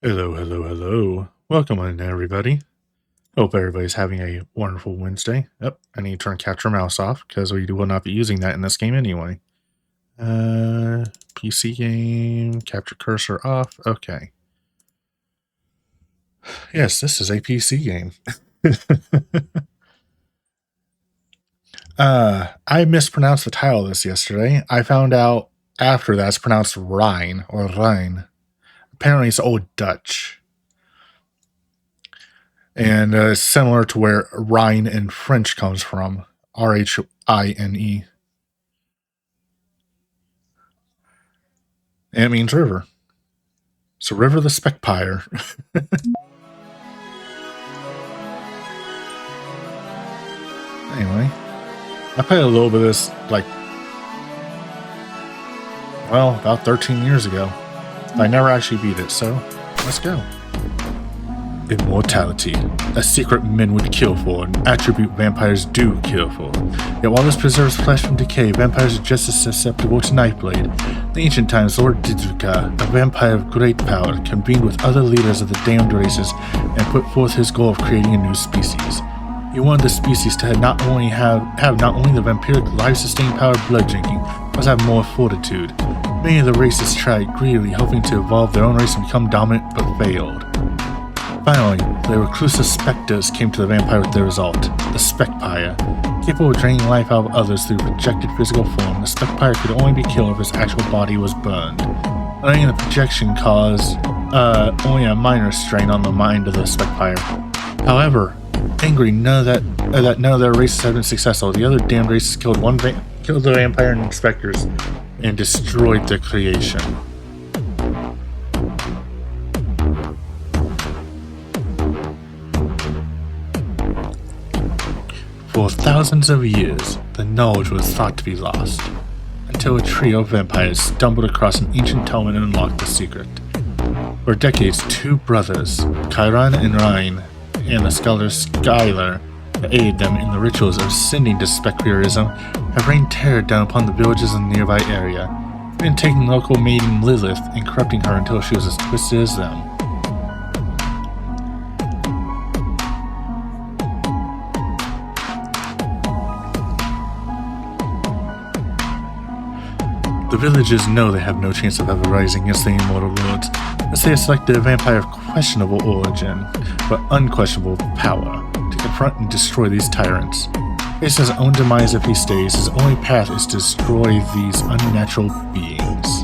Hello, hello, hello. Welcome in, everybody. Hope everybody's having a wonderful Wednesday. Yep, I need to turn capture mouse off because we will not be using that in this game anyway. PC game, capture cursor off. Okay. Yes, this is a PC game. I mispronounced the title of this yesterday. I found out after that it's pronounced Rijn or Rijn. Apparently it's Old Dutch. And similar to where Rhine in French comes from, Rhine. And it means river. So River the Specpyre. Anyway, I played a little bit of this, about 13 years ago. I never actually beat it, so let's go. Immortality, a secret men would kill for, an attribute vampires do kill for. Yet while this preserves flesh from decay, vampires are just as susceptible to Nightblade. In the ancient times, Lord Didrika, a vampire of great power, convened with other leaders of the damned races and put forth his goal of creating a new species. He wanted the species to not only have not only the vampiric life-sustaining power of blood drinking, but also have more fortitude. Many of the races tried greedily, hoping to evolve their own race and become dominant, but failed. Finally, the reclusive specters came to the vampire with their result, the Specpyre. Capable of draining life out of others through projected physical form, the Specpyre could only be killed if his actual body was burned. Letting the projection caused only a minor strain on the mind of the Specpyre. However, angry that none of their races had been successful, the other damned races killed the vampire and specters and destroyed their creation. For thousands of years, the knowledge was thought to be lost, until a trio of vampires stumbled across an ancient talisman and unlocked the secret. For decades, two brothers, Chiron and Rijn, and the scholar Skylar, that aided them in the rituals of sending to Specpyrism, have rained terror down upon the villages in the nearby area, and taking local maiden Lilith and corrupting her until she was as twisted as them. The villagers know they have no chance of ever rising against the immortal lords, as they have selected a vampire of questionable origin, but unquestionable power, to confront and destroy these tyrants. Facing his own demise if he stays, his only path is to destroy these unnatural beings.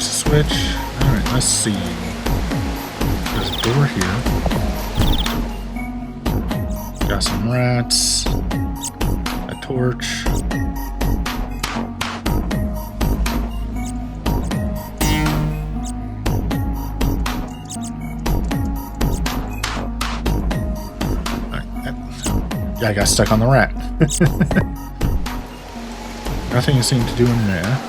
Switch. Alright, let's see. There's a door here. Got some rats. A torch. Yeah, I got stuck on the rat. Nothing seemed to do in there.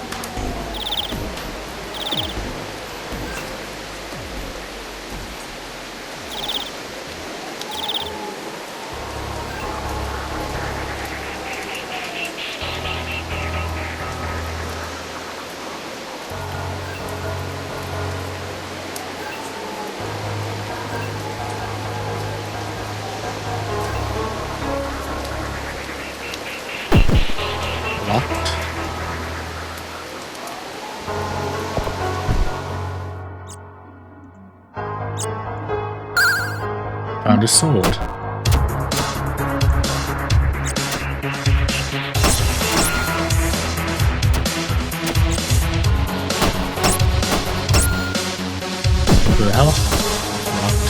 Found a sword. What the hell? Locked.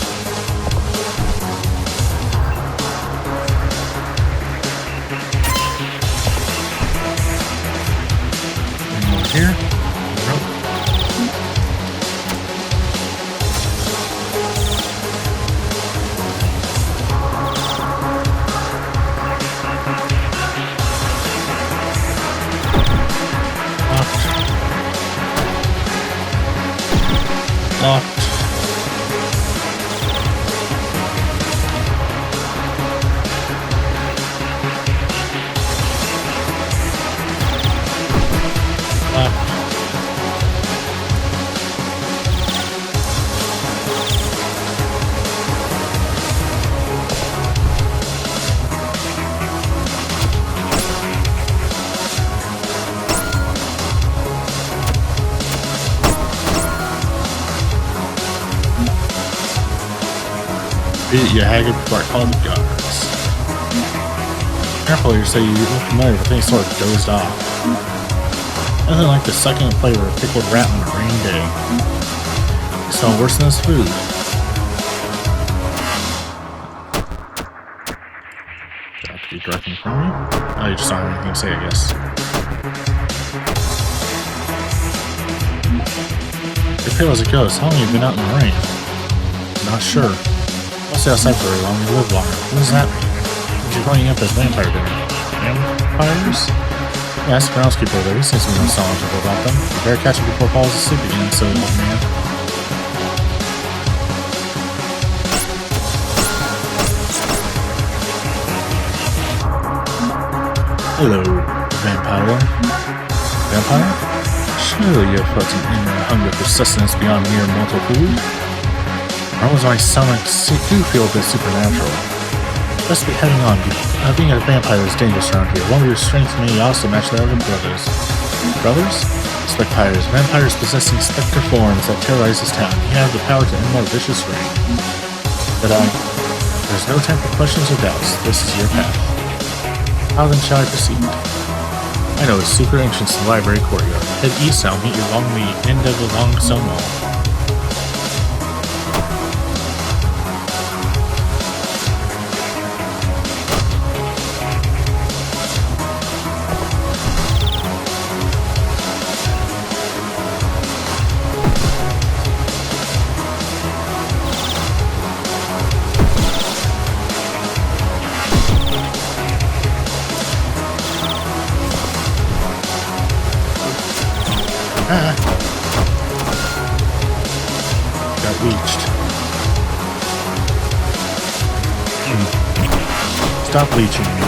Anything over here? Nope. Locked. Locked. Beat you haggard before I call the guards. Careful, you say you look familiar, but then you sort of dozed off. Nothing like the succulent flavor of pickled rat on a rainy day. You smell worse than this food. Do I have to be directly from you? Oh, you just don't have anything to say, I guess. You're pale as a ghost. How long have you been out in the rain? Not sure. I'll stay outside for very long and live longer. What does that mean? You're growing up as vampire dinner. Vampires? Yeah, ask the groundskeeper over there. He seems to be most knowledgeable about them. You better catch him before Paul falls asleep again, silly old man. Hello, vampire. Vampire? Surely you have felt an inner hunger for sustenance beyond mere mortal food? Or was my stomach do feel a bit supernatural? Let's be heading on. Being a vampire is dangerous around here. One of your strengths may also match that of your brothers. Brothers? Specpyres. Vampires possessing spectre forms that terrorize this town. You have the power to end their vicious reign. But there's no time for questions or doubts. This is your path. How then shall I proceed? I know, it's super entrance to the library courtyard. Head east, I'll meet you along the end of the long stone wall. Got reached. Stop leeching me.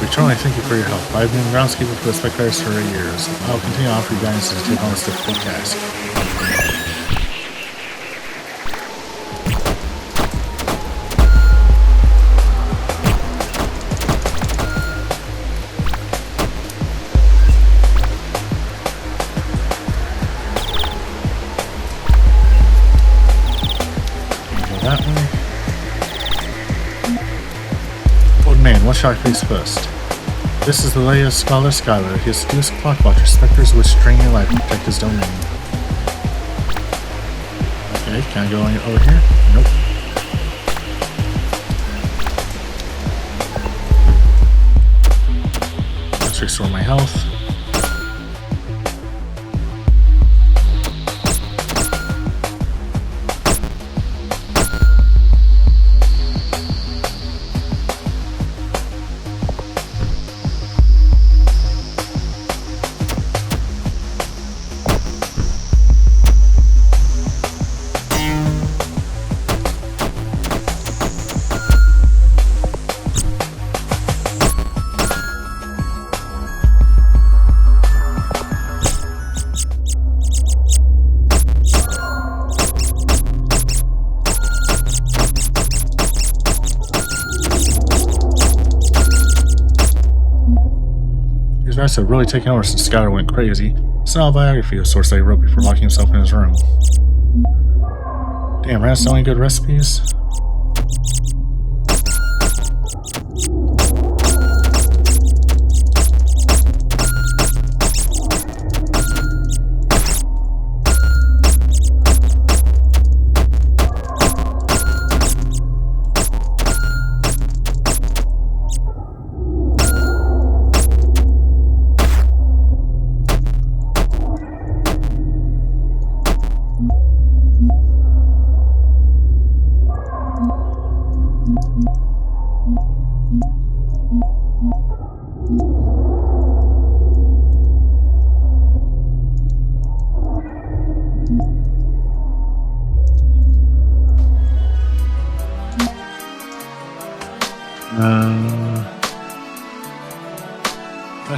Return, I thank you for your help. I've been groundskeeper for the Specpyres for 8 years. I'll continue to offer you guidance to take on this difficult task. That way. Old man, what shall I face first? This is the lair of Scholar Skylar. He has seduced clockwatcher specters which drain your life and protect his domain. Okay, can I go over here? Nope. Let's restore my health. These rats have really taken over since Skylar went crazy. It's an autobiography of sorts that he wrote before locking himself in his room. Damn, rats know any good recipes?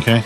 Okay.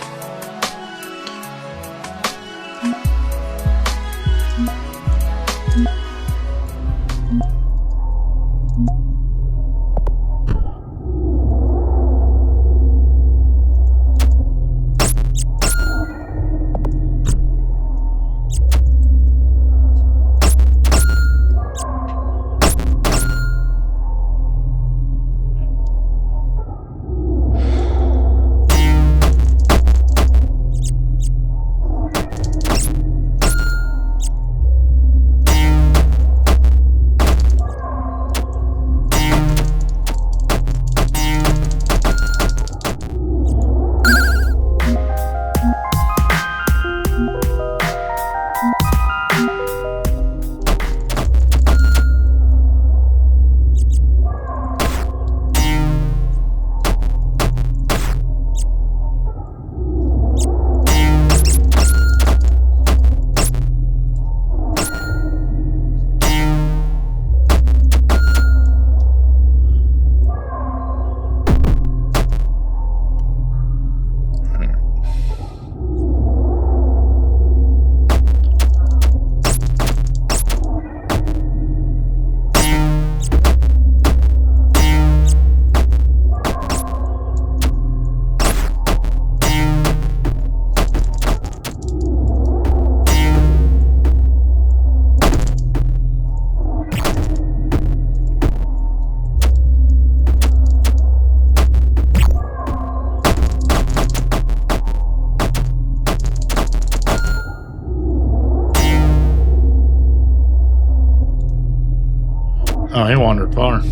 Oh, he wandered far.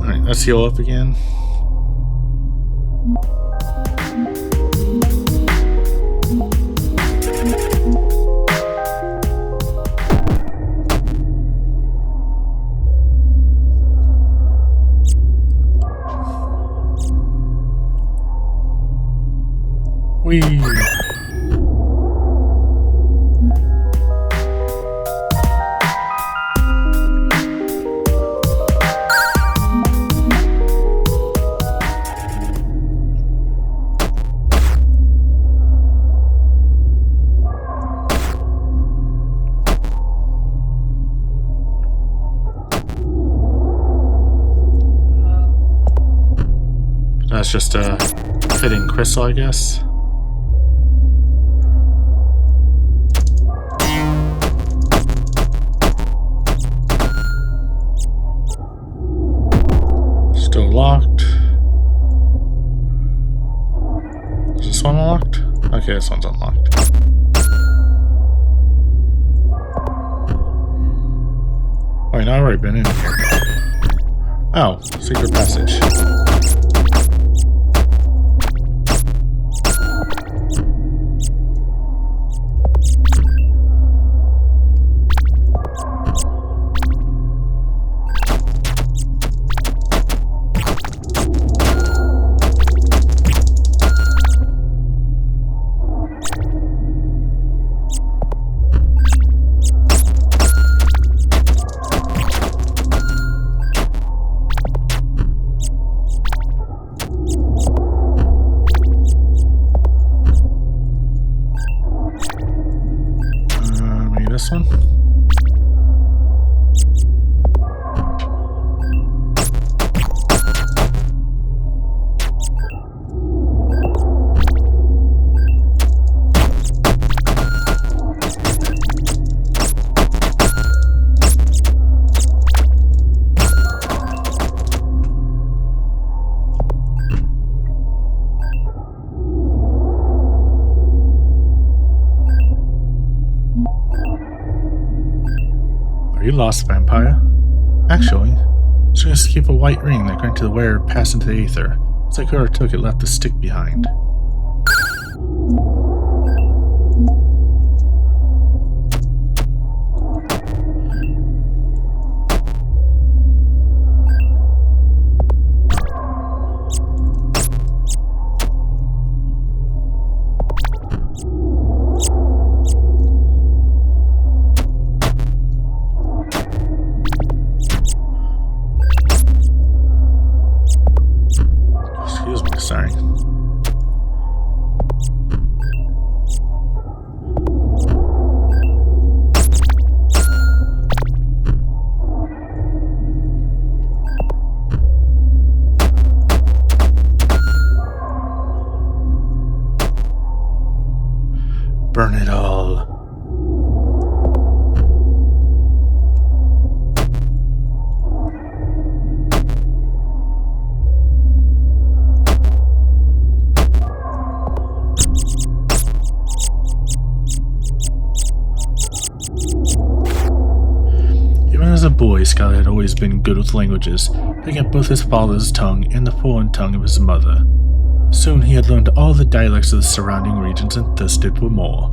Alright, let's heal up again. Whee! That's just a fitting crystal, I guess. Still locked. Is this one unlocked? Okay, this one's unlocked. Wait, I've already been in here. Oh, secret passage. This one? You lost, Vampire. Actually, it's just keep a white ring that granted the wearer pass into the aether. It's like whoever took it left the stick behind. burn it all. Even as a boy, Skylar had always been good with languages, picking up both his father's tongue and the foreign tongue of his mother. Soon he had learned all the dialects of the surrounding regions and thirsted for more.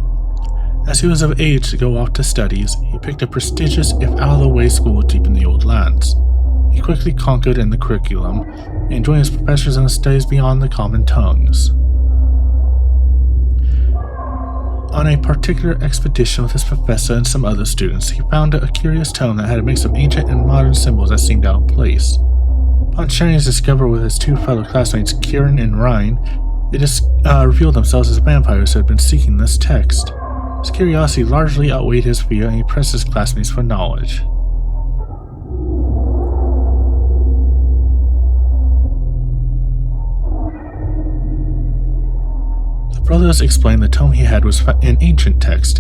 As he was of age to go off to studies, he picked a prestigious, if out-of-the-way school deep in the old lands. He quickly conquered in the curriculum, and joined his professors in the studies beyond the common tongues. On a particular expedition with his professor and some other students, he found a curious tome that had a mix of ancient and modern symbols that seemed out of place. Upon sharing his discovery with his two fellow classmates, Kieran and Rijn, they revealed themselves as vampires who had been seeking this text. His curiosity largely outweighed his fear, and he pressed his classmates for knowledge. The brothers explained the tome he had was an ancient text,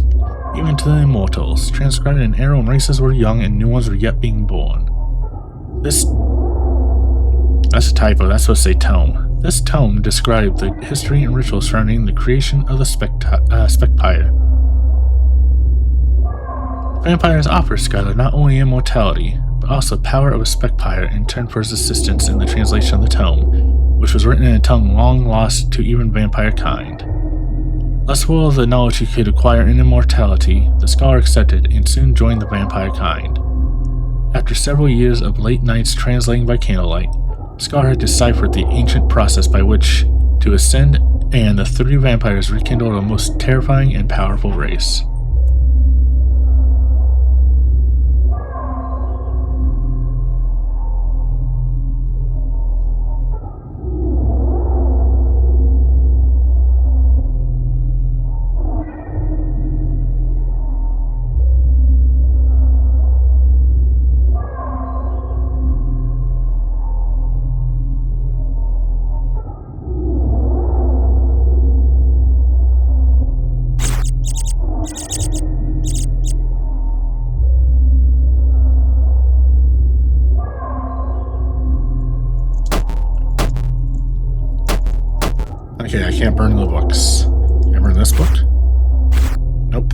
even to the immortals, transcribed in an era when races were young and new ones were yet being born. That's a typo, that's supposed to say tome. This tome described the history and rituals surrounding the creation of the Specpyre. Vampires offer Skylar not only immortality, but also the power of a Specpyre in turn for his assistance in the translation of the tome, which was written in a tongue long lost to even vampire kind. Less full of the knowledge he could acquire in immortality, the scholar accepted and soon joined the vampire kind. After several years of late nights translating by candlelight, Scar had deciphered the ancient process by which to ascend, and the three vampires rekindled a most terrifying and powerful race. Okay, I can't burn the books. Can I burn this book? Nope.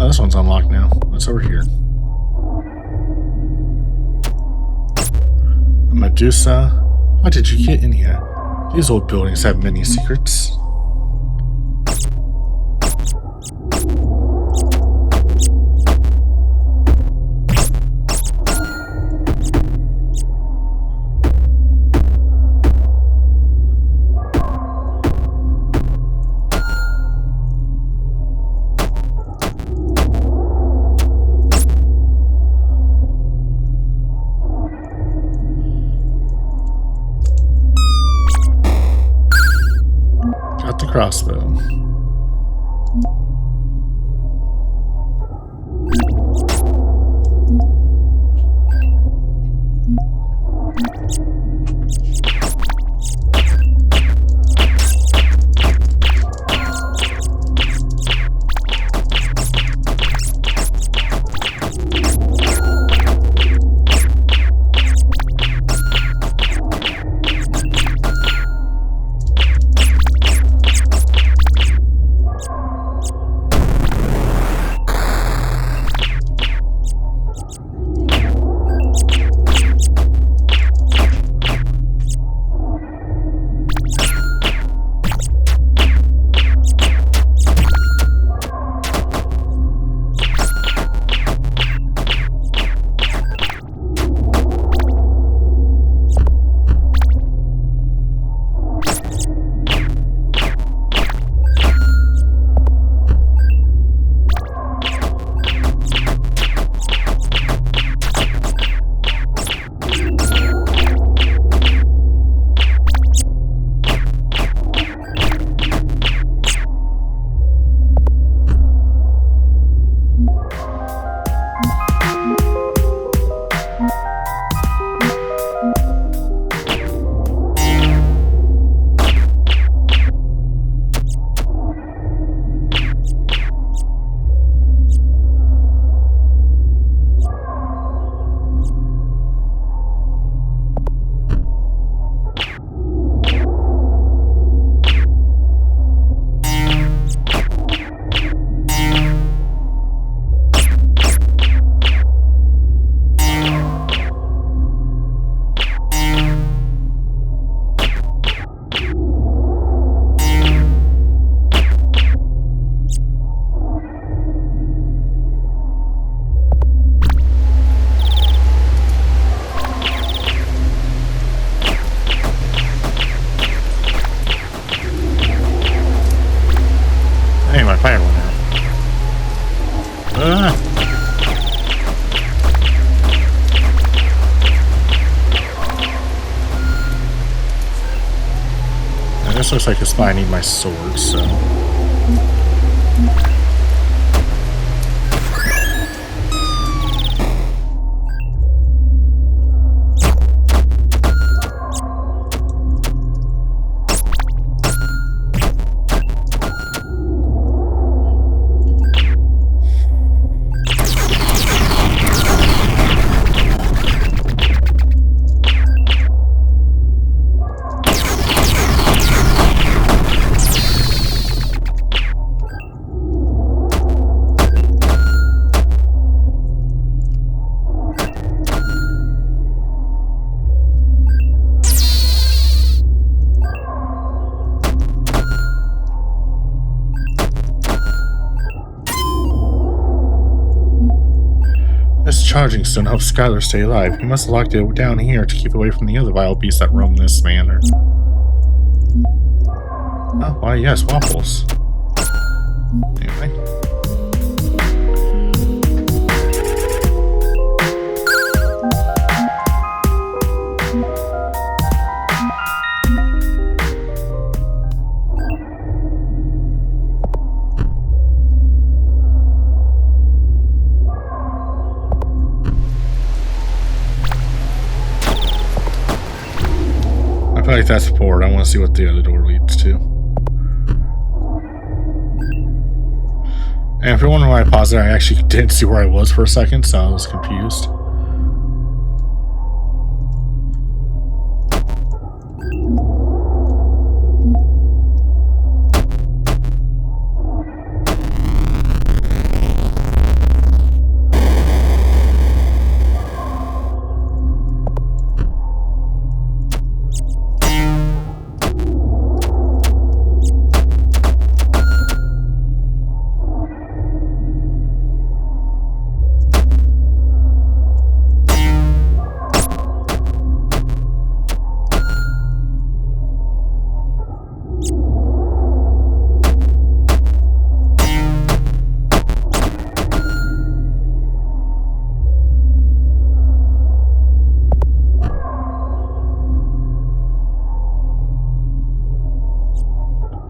This one's unlocked now. What's over here? A Medusa. How did you get in here? These old buildings have many secrets. Crossbow. this looks like a spot I need my sword, so... This charging stone helps Skylar stay alive. He must have locked it down here to keep away from the other vile beasts that roam this manor. Oh, why yes, waffles. Anyway. I feel like that's forward. I want to see what the other door leads to. And if you're wondering why I paused there, I actually didn't see where I was for a second, so I was confused.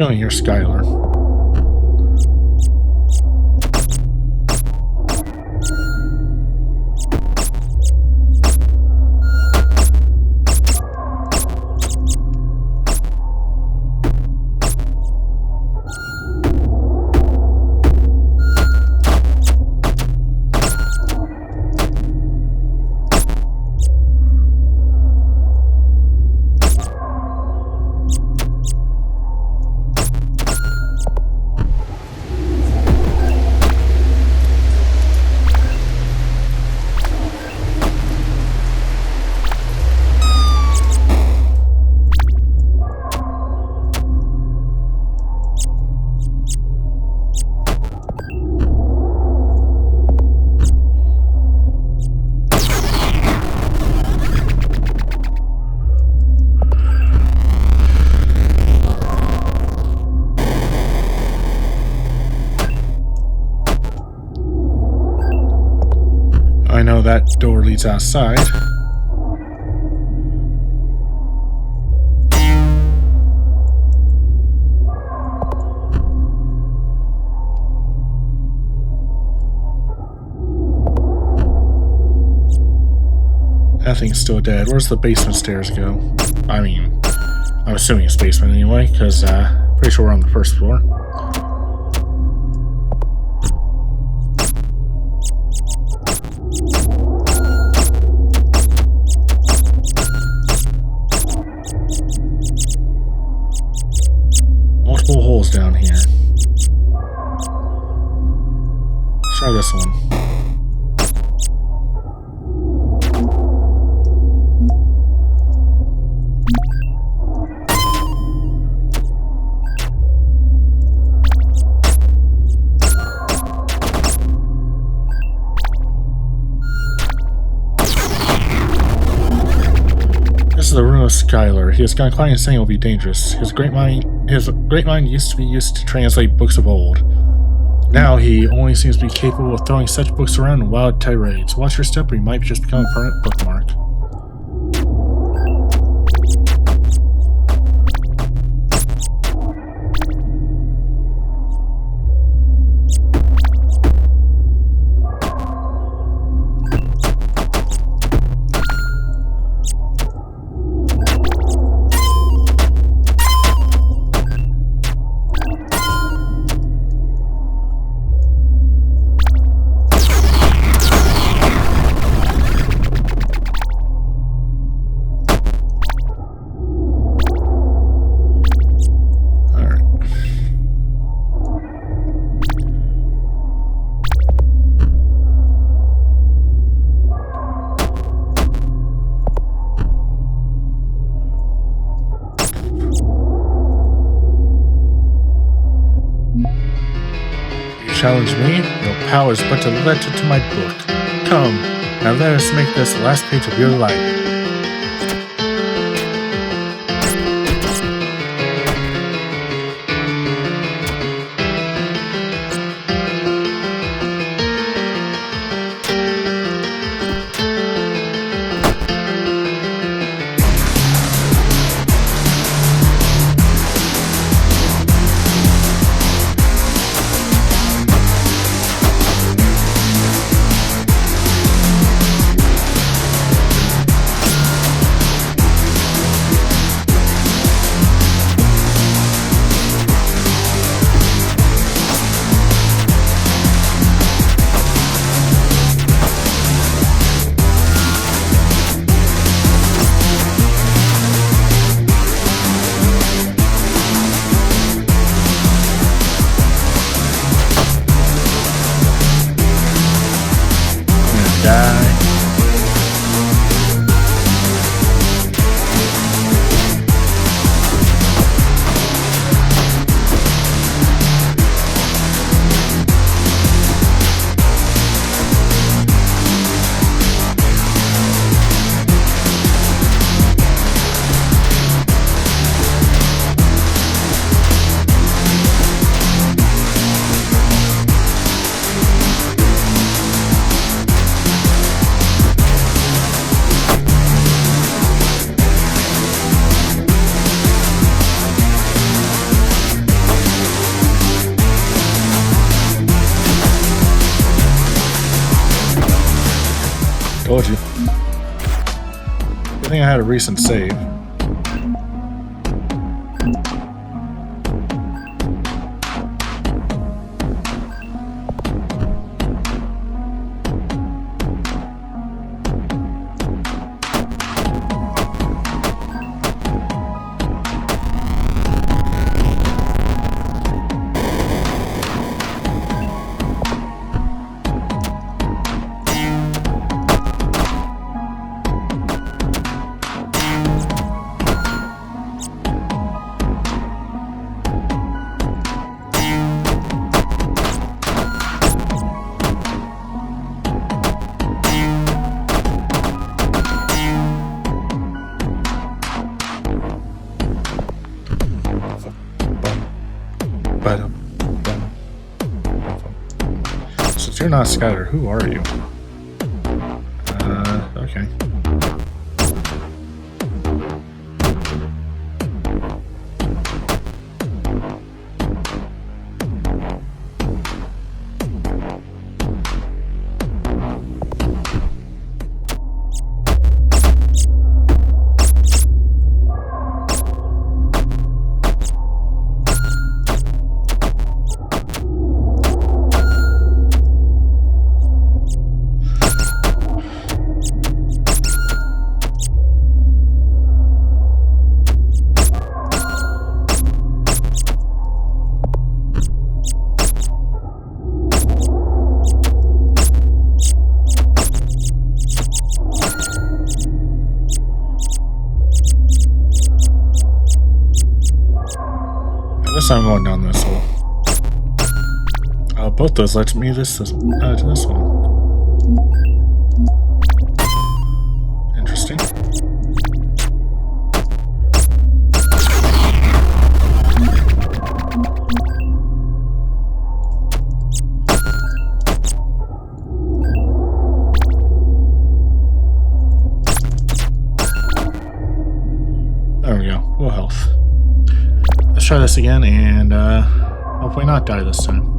No, you're Skylar. I know that door leads outside. That thing's still dead. Where's the basement stairs go? I mean, I'm assuming it's basement anyway, because pretty sure we're on the first floor. Multiple holes down here. Let's try this one. This is the room of Skylar. He has gone quiet and saying it will be dangerous. His great mind used to be used to translate books of old. Now he only seems to be capable of throwing such books around in wild tirades. Watch your step or you might just become a permanent bookmark. challenge me? Your power is but a letter to my book. Come, now let us make this the last page of your life. Told you. I think I had a recent save. Since you're not Skyler, who are you? Okay. I'm going down this hole. Both those led me to this one. Interesting. There we go. Full health. Let's try this again and hopefully not die this time.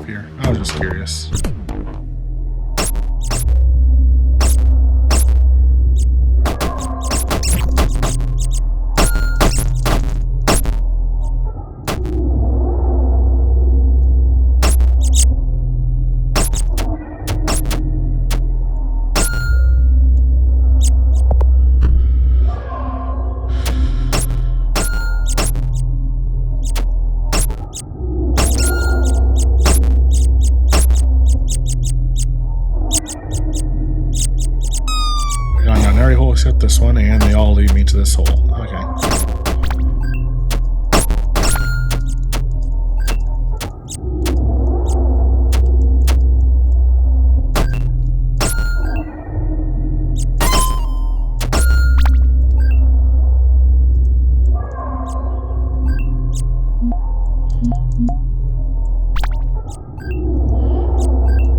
here? I was just curious. Except this one, and they all lead me to this hole. Okay.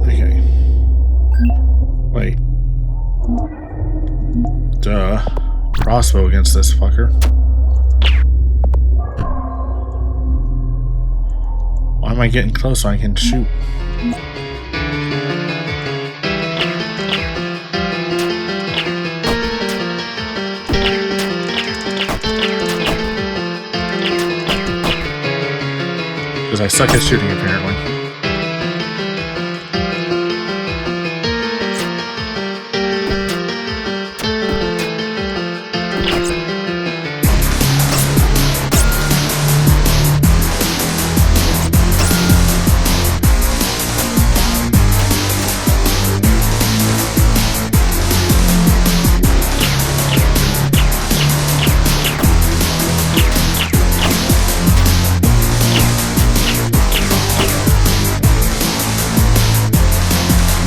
Okay. Wait. Duh. Crossbow against this fucker. Why am I getting close so I can shoot? Because I suck at shooting, apparently.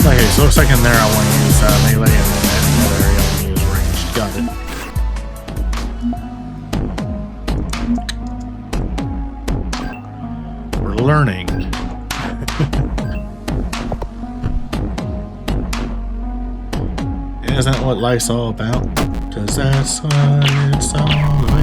Okay, so looks like in there I want to use melee, and then in another area I want to use range. Got it. We're learning. Isn't that what life's all about? 'Cause that's what it's all about.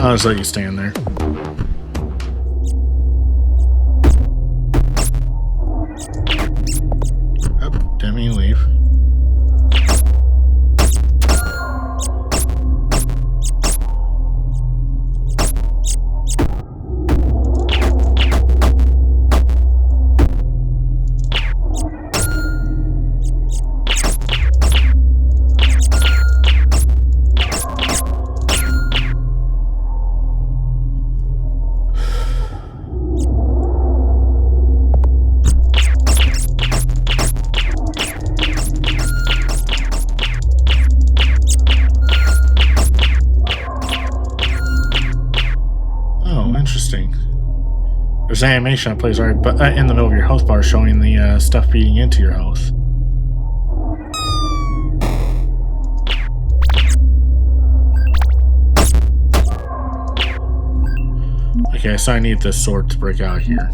I'll just let you stand there. Oh, didn't mean to leave. There's an animation that plays right in the middle of your health bar showing the stuff feeding into your health. Okay, so I need this sword to break out here.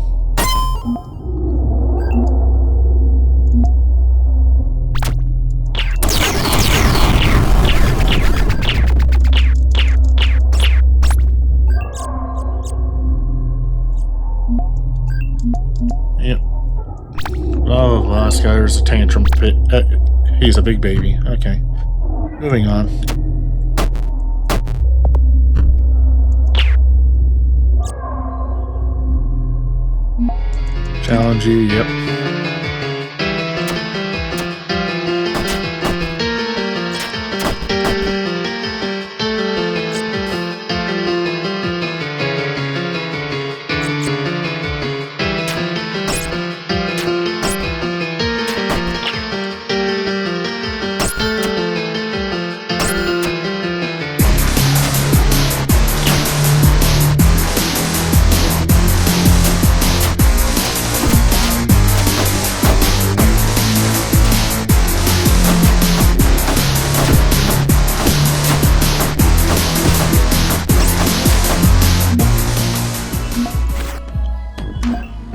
Yep. Blah, blah, blah. Skyler's a tantrum pit. He's a big baby. Okay. Moving on. Challenge you, yep.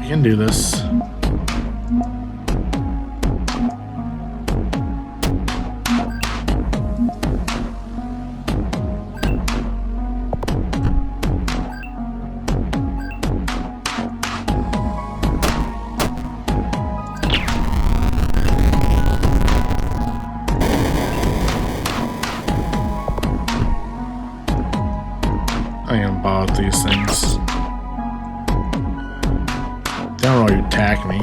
can do this. I am bought these things. They don't really attack me.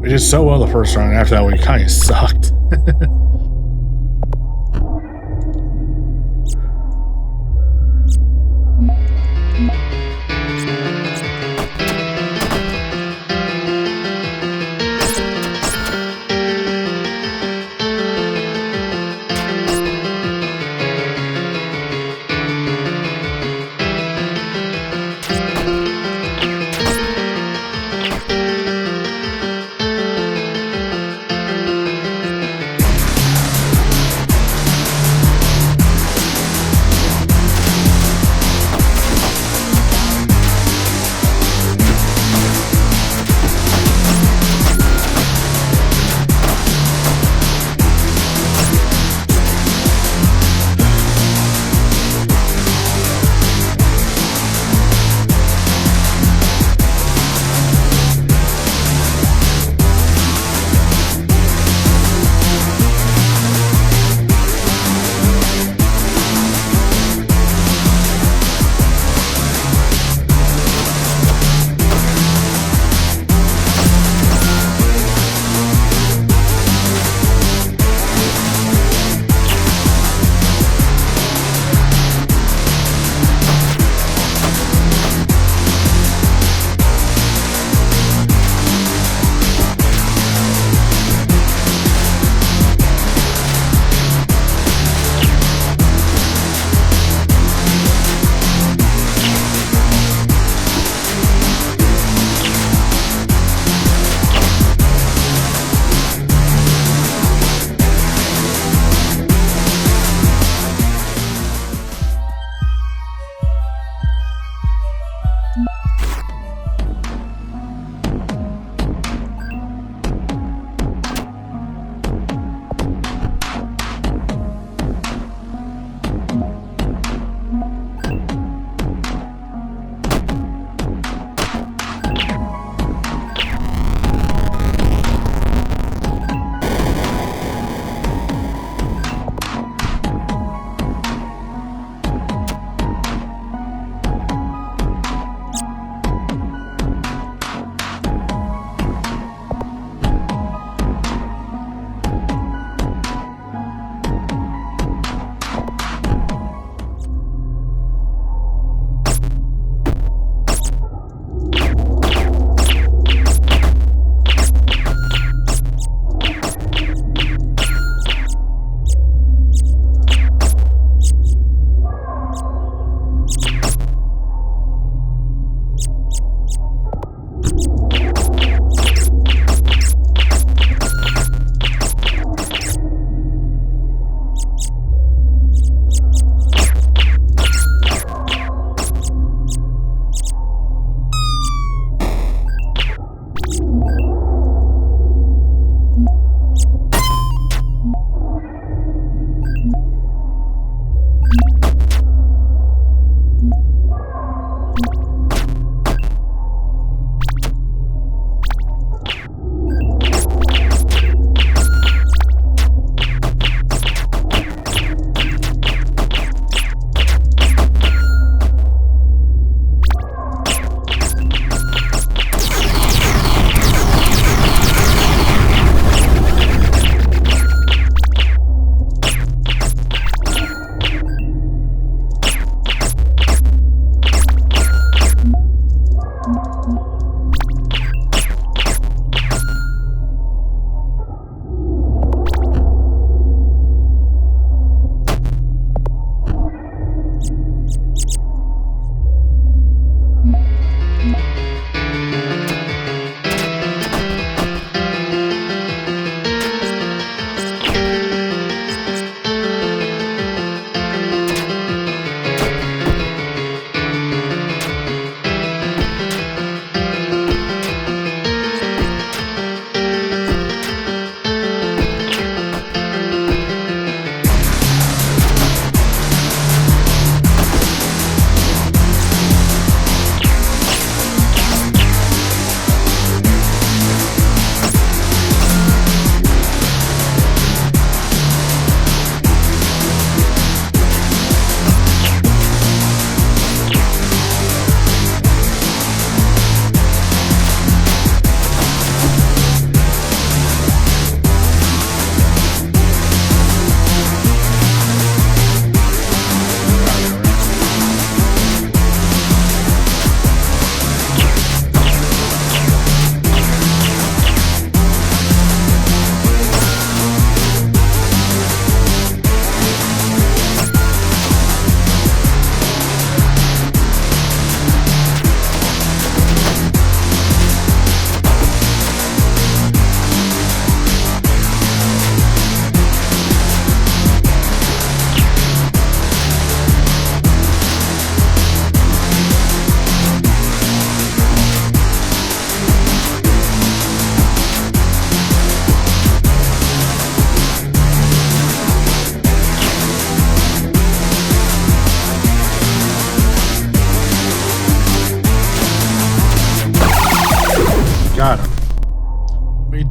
We did so well the first round. After that, we kind of sucked.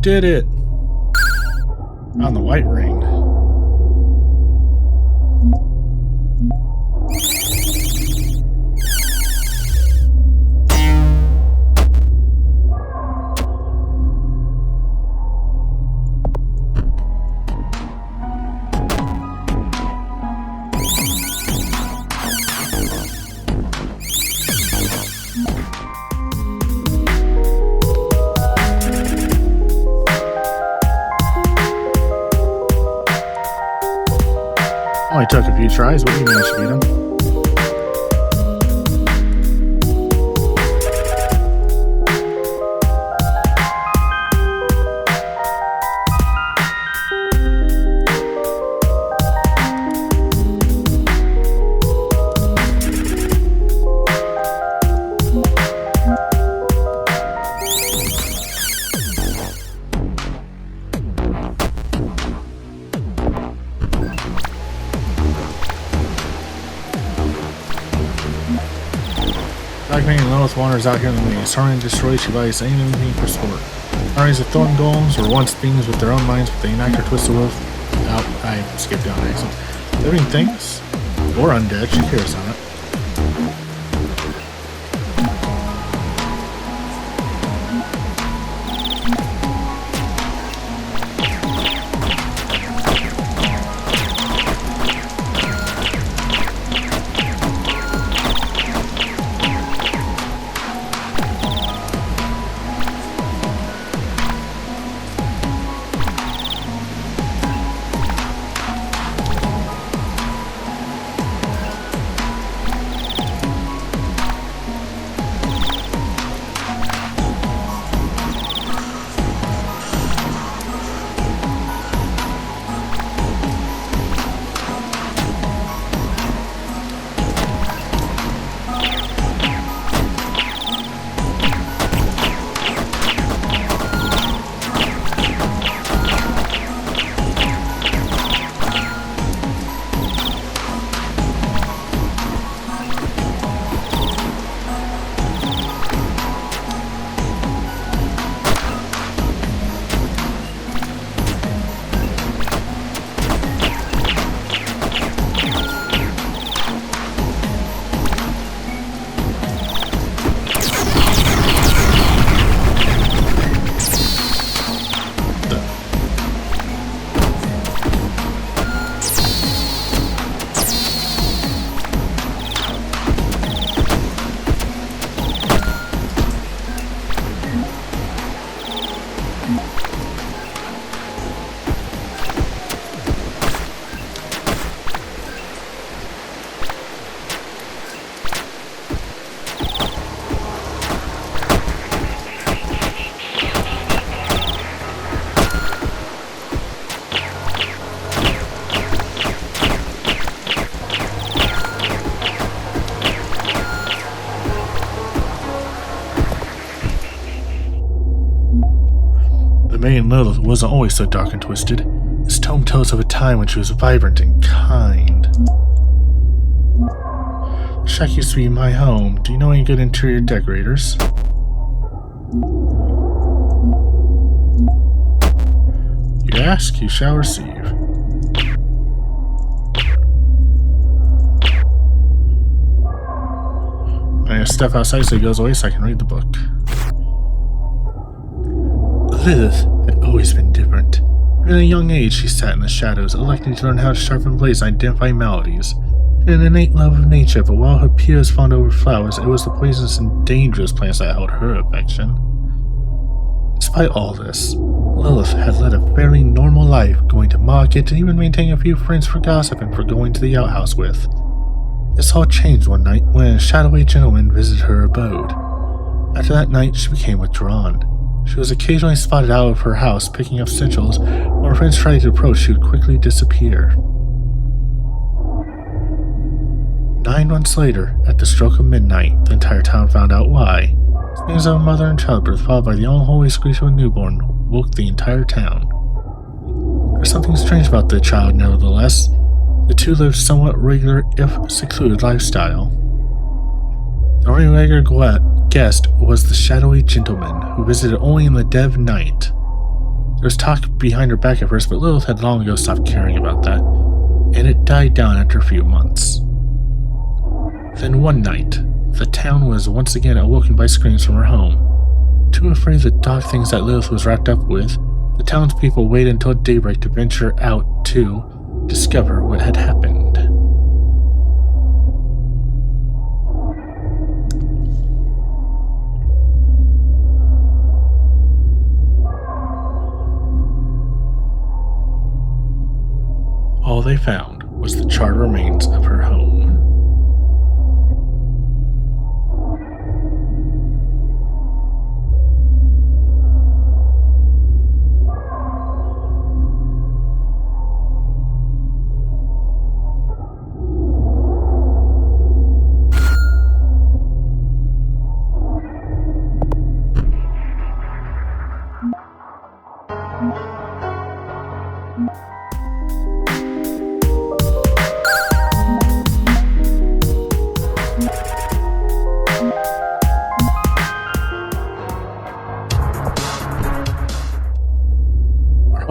did it! On the white ring. Only took a few tries, but we managed to beat him. Black Man and Lilith wanders out here in the maze, trying to destroy Chibi's anything for sport. Armies of thorn golems were once beings with their own minds, but they enact or twist the will. Oh, I skipped down accident. Living things? Or undead, she cares on it. Maiden Lilith wasn't always so dark and twisted. This tome tells of a time when she was vibrant and kind. The shack used to be my home. Do you know any good interior decorators? You ask, you shall receive. I'm gonna step outside so he goes away so I can read the book. Lilith had always been different. Even at a young age, she sat in the shadows, electing to learn how to sharpen blades and identify maladies. She had an innate love of nature, but while her peers fawned over flowers, it was the poisonous and dangerous plants that held her affection. Despite all this, Lilith had led a fairly normal life, going to market and even maintaining a few friends for gossip and for going to the outhouse with. This all changed one night when a shadowy gentleman visited her abode. After that night, she became withdrawn. She was occasionally spotted out of her house picking up essentials. When her friends tried to approach, she would quickly disappear. 9 months later, at the stroke of midnight, the entire town found out why. Screams of a mother in childbirth, followed by the unholy screech of a newborn, woke the entire town. There's something strange about the child, nevertheless. The two lived somewhat regular, if secluded, lifestyle. The only regular guest was the shadowy gentleman, who visited only in the dead of night. There was talk behind her back at first, but Lilith had long ago stopped caring about that, and it died down after a few months. Then one night, the town was once again awoken by screams from her home. Too afraid of the dark things that Lilith was wrapped up with, the townspeople waited until daybreak to venture out to discover what had happened. All they found was the charred remains of her home.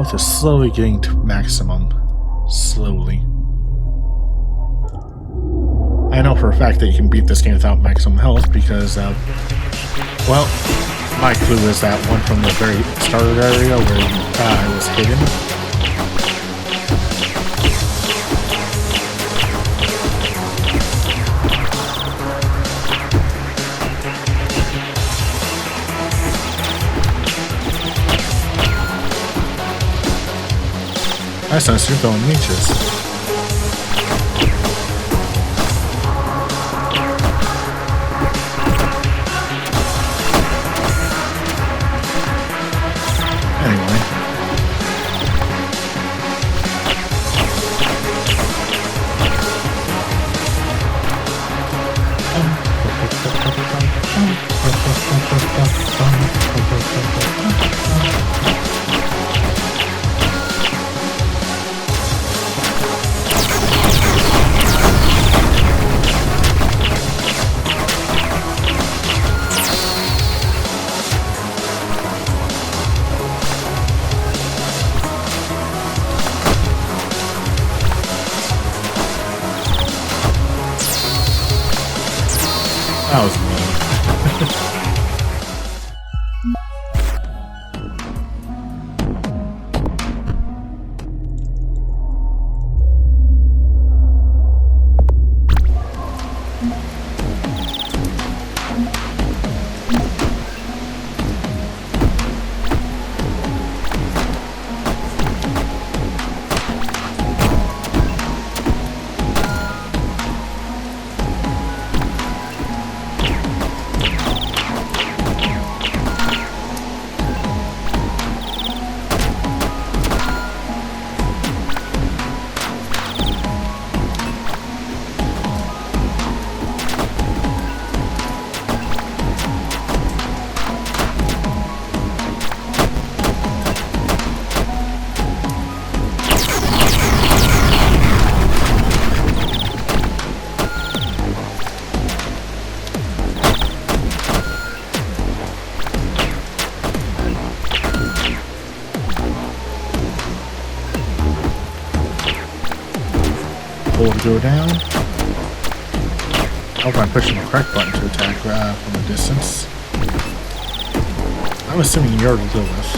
Health is slowly getting to maximum. Slowly. I know for a fact that you can beat this game without maximum health because, well, my clue is that one from the very start of the area where I was hidden. That's nice, you're throwing leeches. That was mean. Hold to go down. I hope I'm pushing the correct button to attack from a distance. I'm assuming you're Lilith.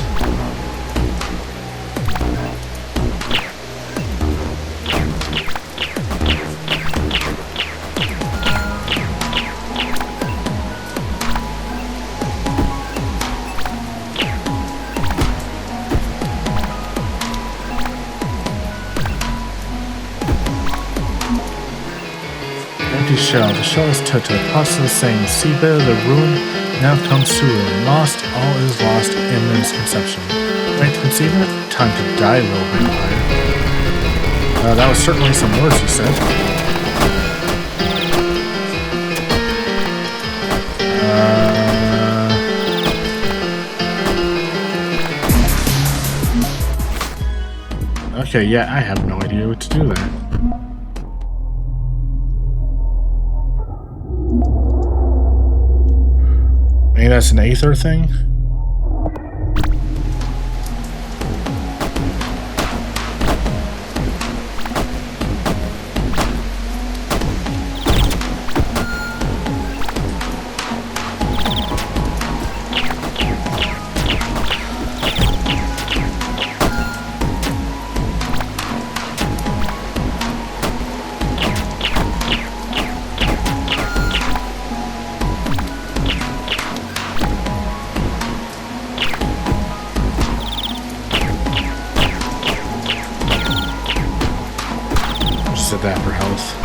Shell. The shell is Toto, possibly saying, see better the ruin now comes to ruin. Lost, all is lost in this conception. Ready to conceive it? Time to die, little vampire. That was certainly some words you said. Okay, yeah, I have no idea what to do there. Maybe that's an Aether thing? did that for health.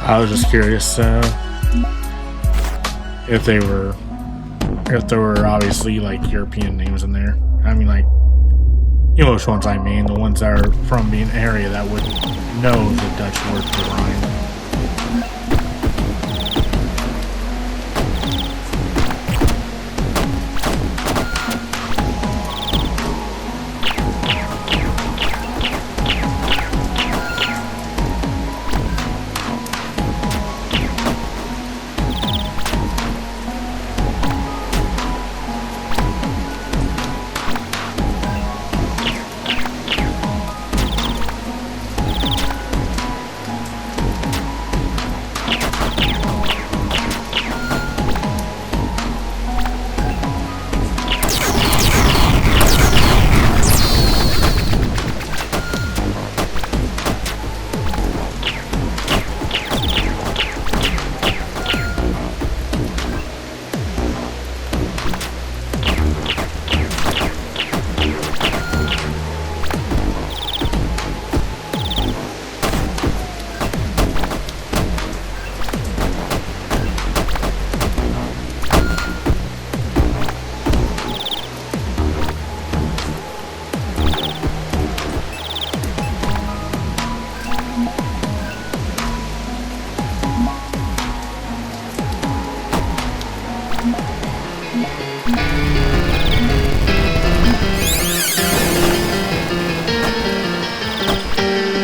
I was just curious if there were obviously like European names in there. I mean, like, you know which ones I mean, the ones that are from the area that would know the Dutch word for Rijn.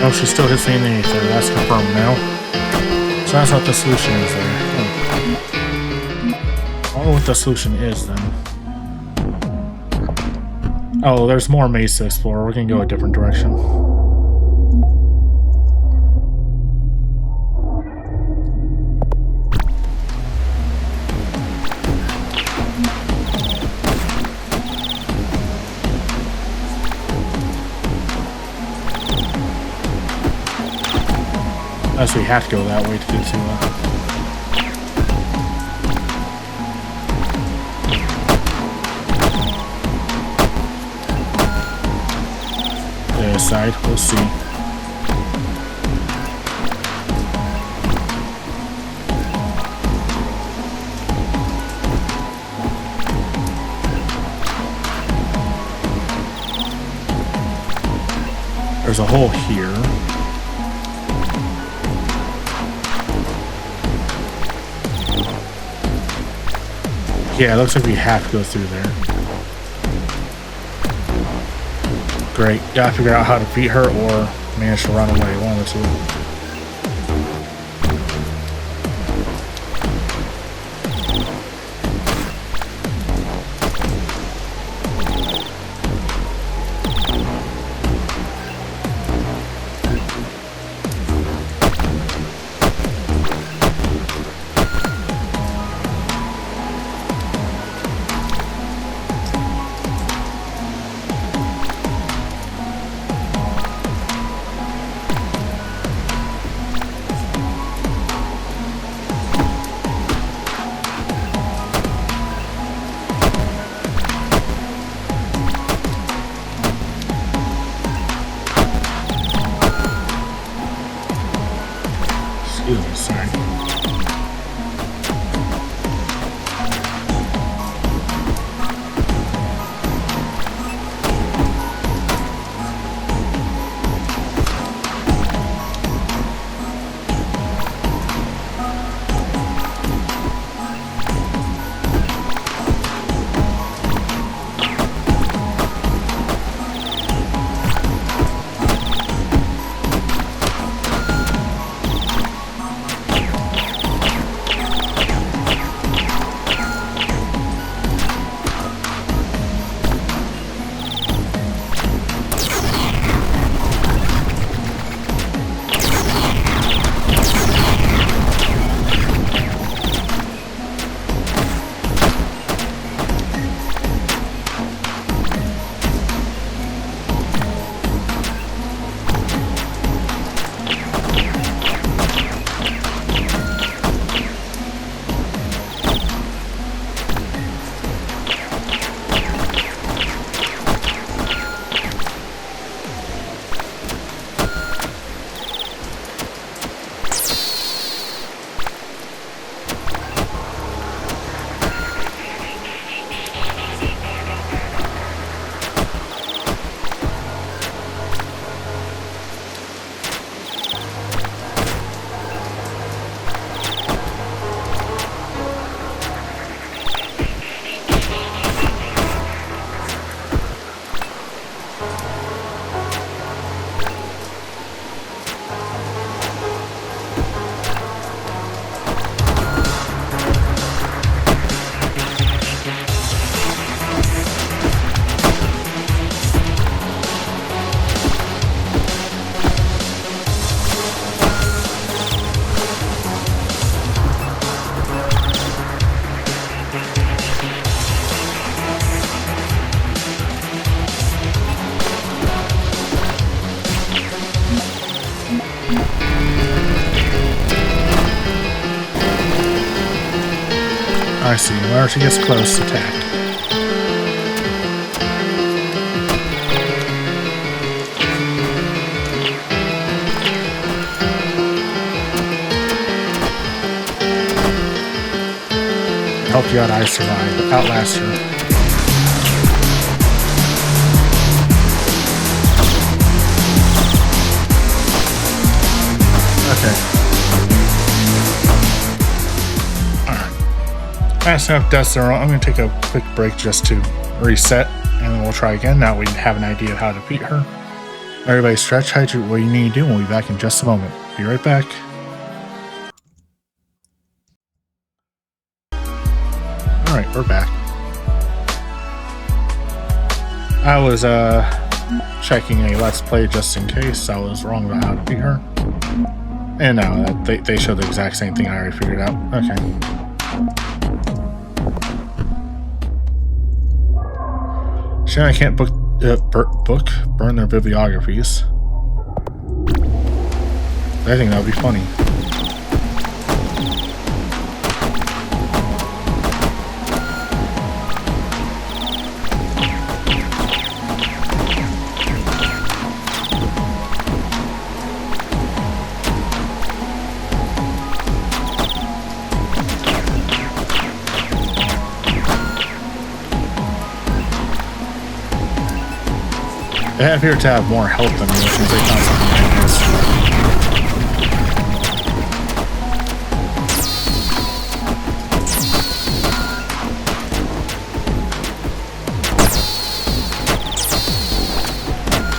Oh, she still hits me in the ether. That's confirmed now. So that's what the solution is there. I don't know what the solution is then. Oh, there's more maze to explore. We can go a different direction. Unless we have to go that way to get to the other side. We'll see. There's a hole here. Yeah, it looks like we have to go through there. Great. Gotta figure out how to beat her or manage to run away. One of the two. I see. Whenever she gets close, attack. Helped you out, I survived. Outlast her. Okay. Fast enough dust are on. I'm going to take a quick break just to reset, and then we'll try again. Now we have an idea of how to beat her. Everybody stretch, hydrate, what you need to do, and we'll be back in just a moment. Be right back. Alright, we're back. I was checking a Let's Play just in case I was wrong about how to beat her. And now they showed the exact same thing I already figured out. Okay. Shame I can't burn their bibliographies. I think that would be funny. They appear to have more health than me, which means they found something like this.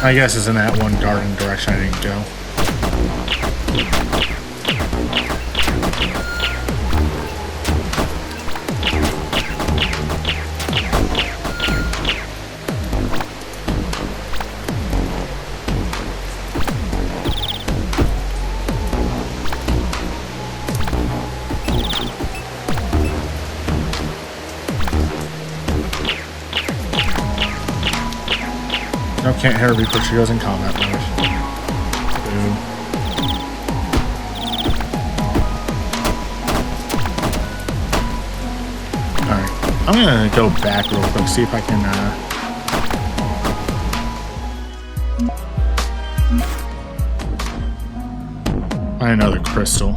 I guess it's in that one garden direction I didn't go. No, can't hit her before she goes in combat mode. Alright, I'm gonna go back real quick, see if I can find another crystal.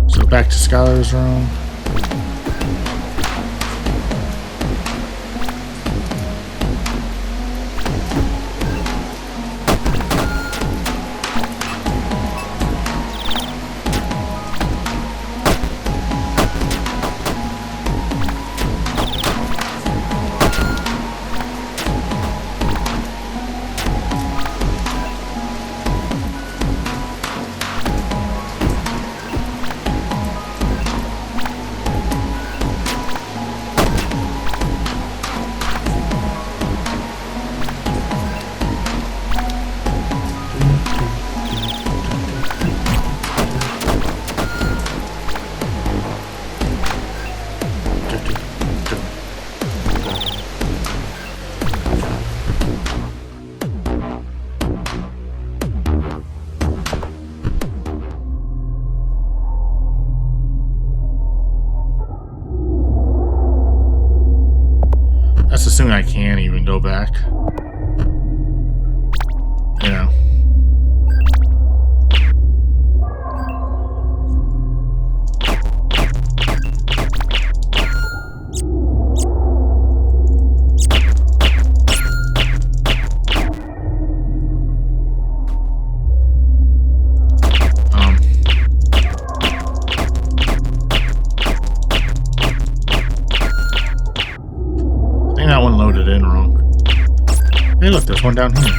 So back to Skylar's room. Assuming I can't even go back. You know. Hey look, there's one down here.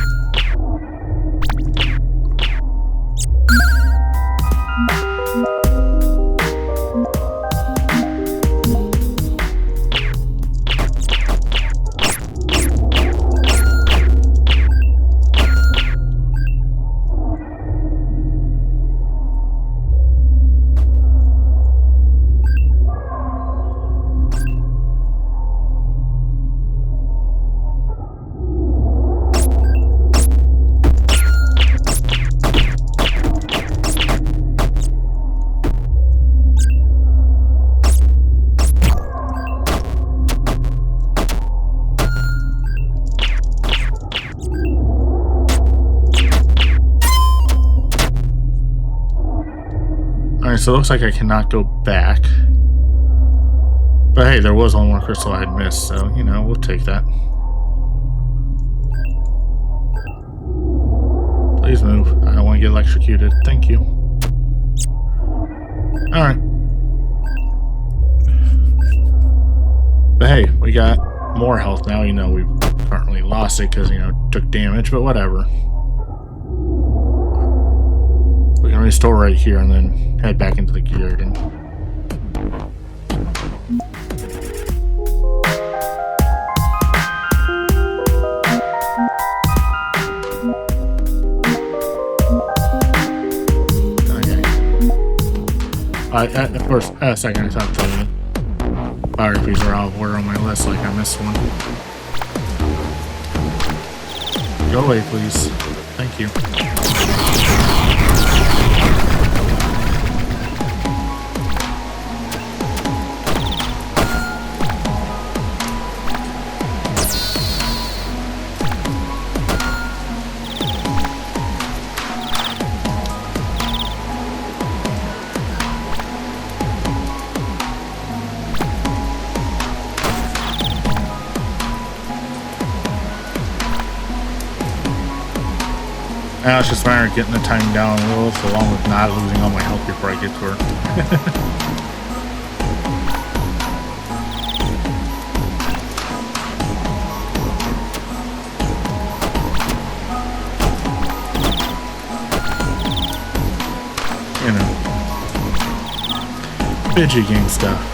Alright, so it looks like I cannot go back. But hey, there was one more crystal I had missed, so, you know, we'll take that. Please move. I don't want to get electrocuted. Thank you. Alright. But hey, we got more health now. You know, we've currently lost it because, you know, took damage, but whatever. We can restore right here and then head back into the garden. Okay. Of course, a second, I thought the biographies are out of order on my list, like I missed one. Go away, please. Thank you. Now it's just a matter of getting the time down a little, so along with not losing all my health before I get to her. You know. Video game stuff.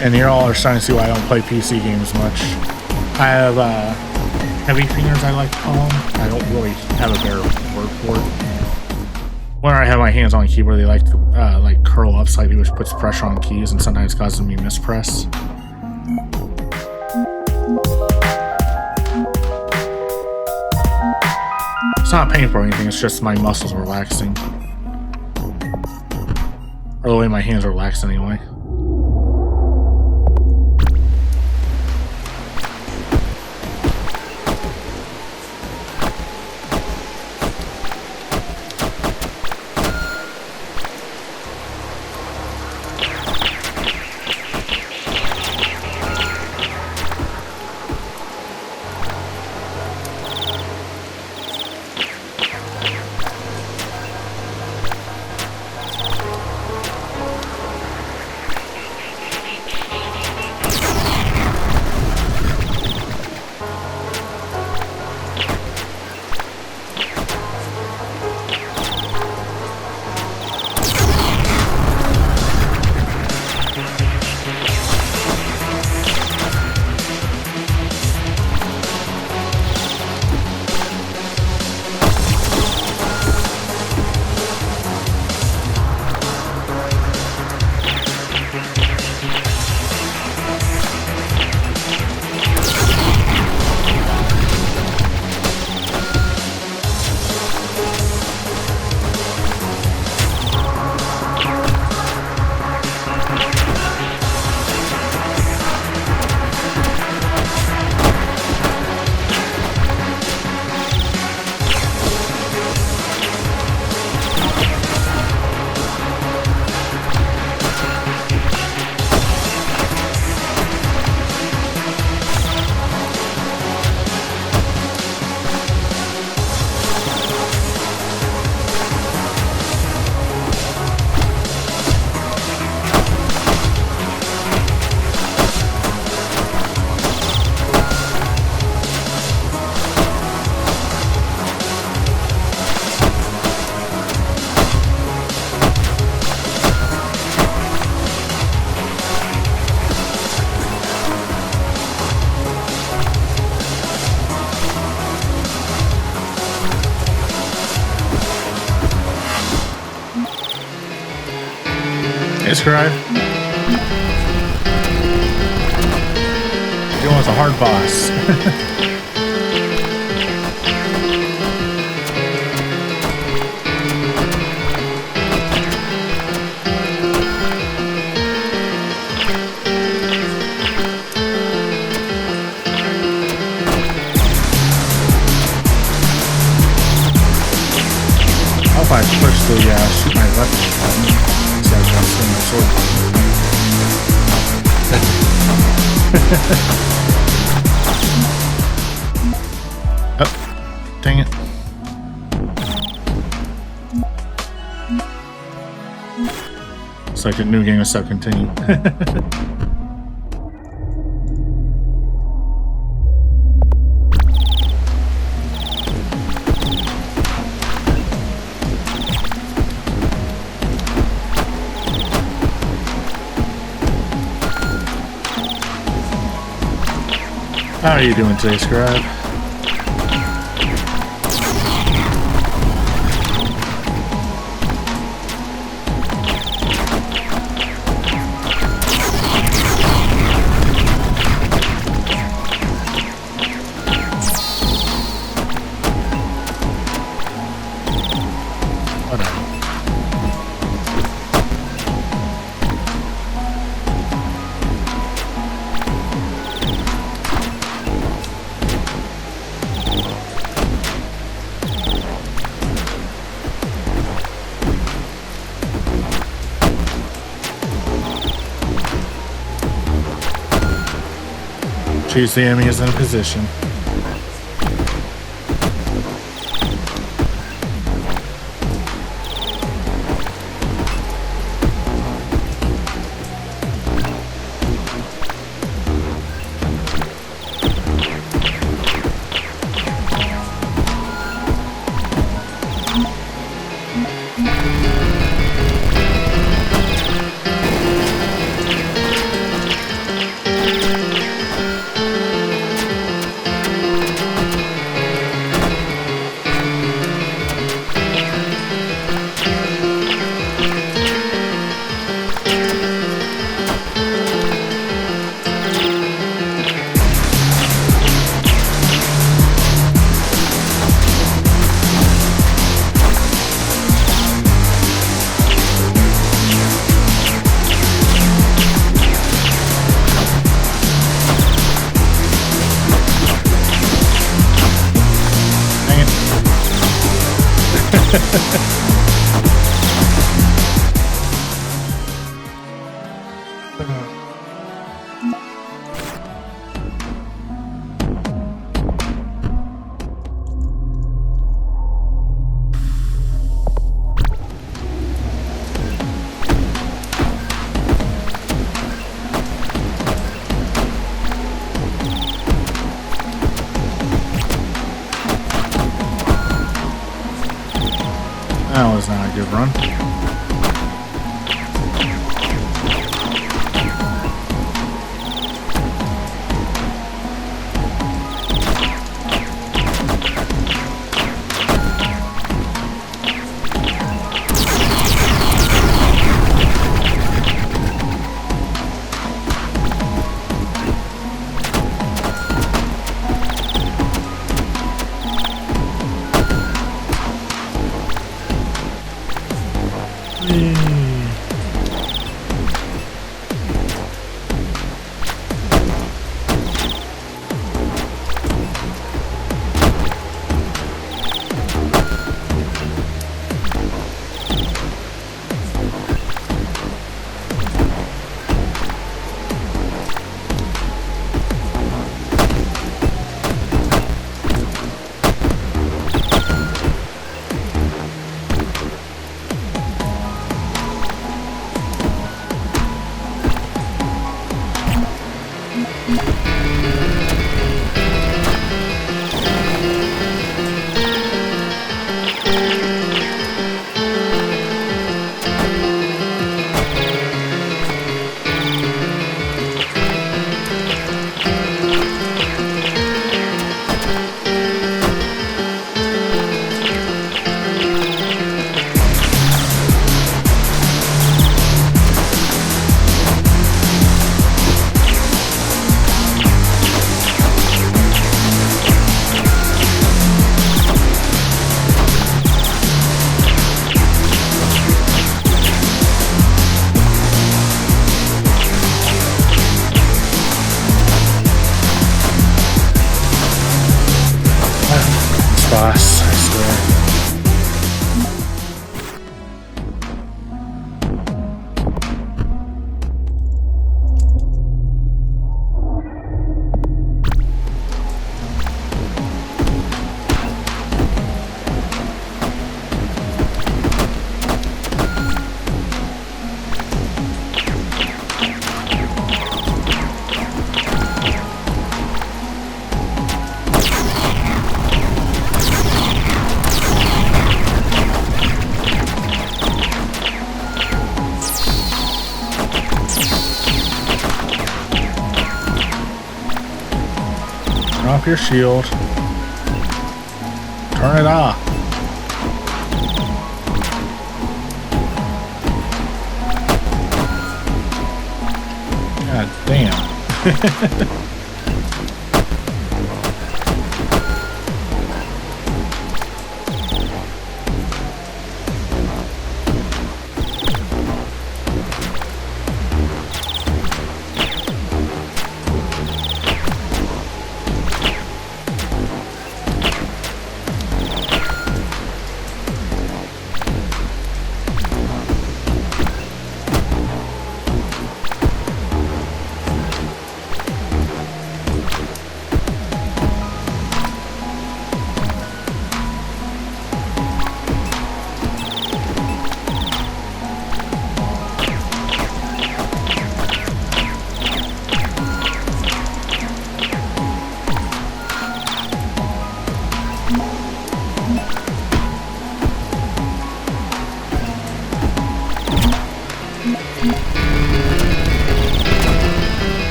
And you all are starting to see why I don't play PC games much. I have heavy fingers, I like to call them. I don't really have a better word for it. When I have my hands on the keyboard, they like to like curl up slightly, which puts pressure on keys and sometimes causes me mispress. It's not painful or anything, it's just my muscles relaxing. Or the way my hands are relaxed anyway. Hey, Scribe. Dealing with a hard boss. If I push the shoot my weapon button, so I can swing my sword button. Oh, dang it. It's like a new game of self-contained. How are you doing today, Scribe? Whatever. Choose the enemy is in a position. That was not a good run. your shield. Turn it off. God damn.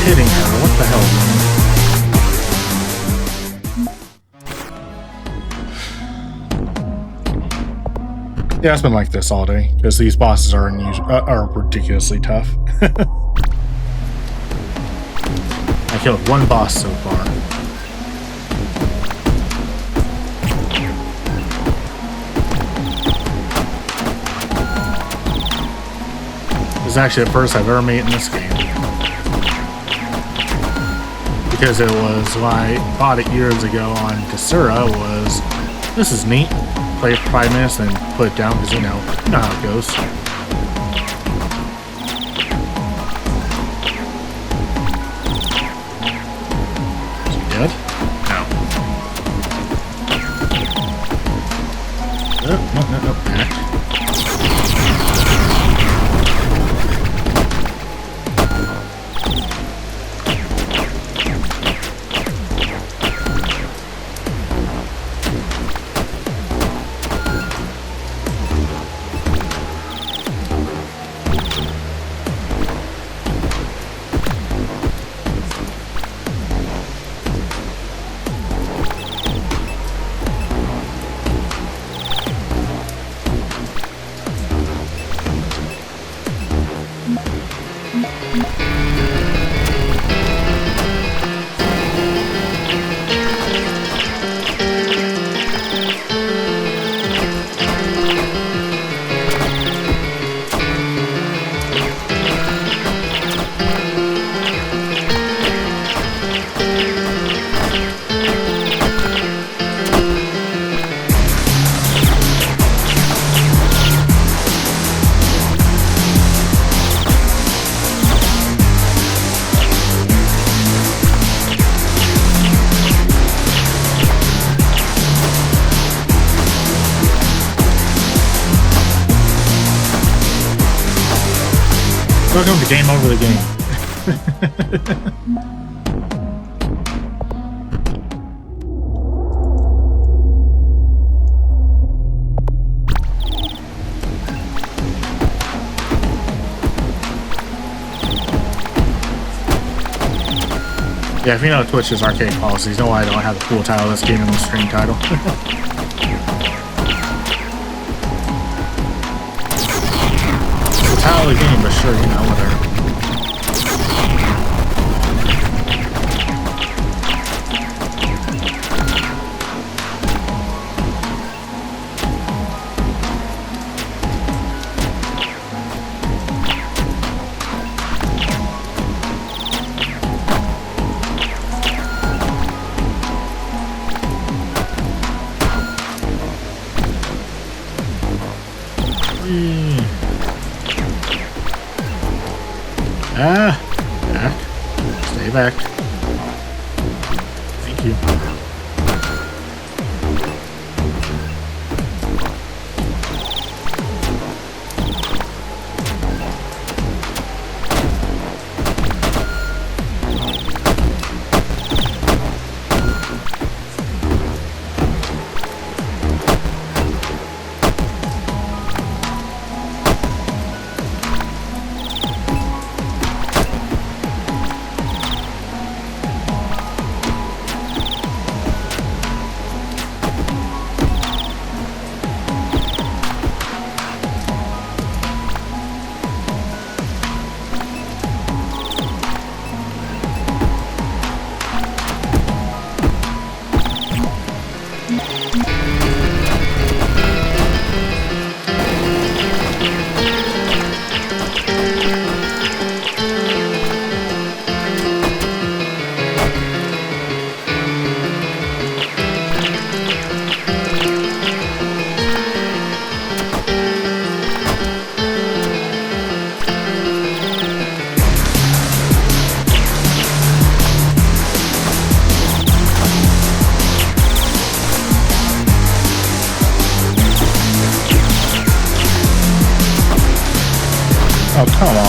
Hitting her. What the hell, man? Yeah, it's been like this all day because these bosses are ridiculously tough. I killed one boss so far. This is actually the first I've ever made in this game. Because it was when I bought it years ago on Desura was, this is neat. Play it for 5 minutes and then put it down because you know how it goes. Is he dead? No. No. Back. Welcome to Game Over the Game. Yeah, if you know Twitch's arcade policies, know why I don't have the full title of this game in the stream title. It's the title of the game, but sure, you know, whatever. Ah! Back. Stay back. Thank you. Oh, come on.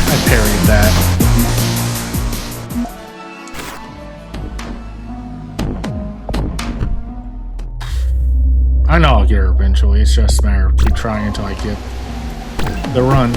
I parried that. I know I'll get her eventually. It's just a matter of keep trying until I get the run.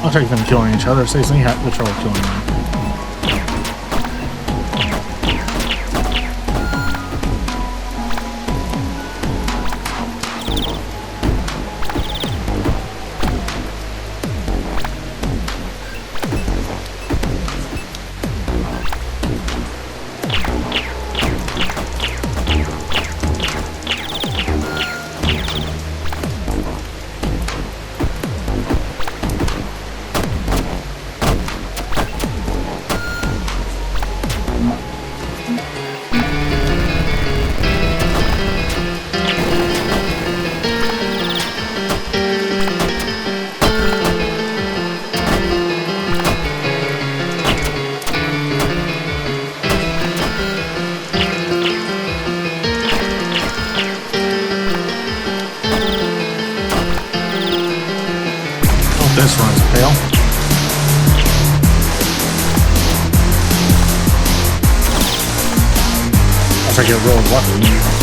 I'll take them killing each other. Saves me half the trouble killing them. Unless I get real lucky.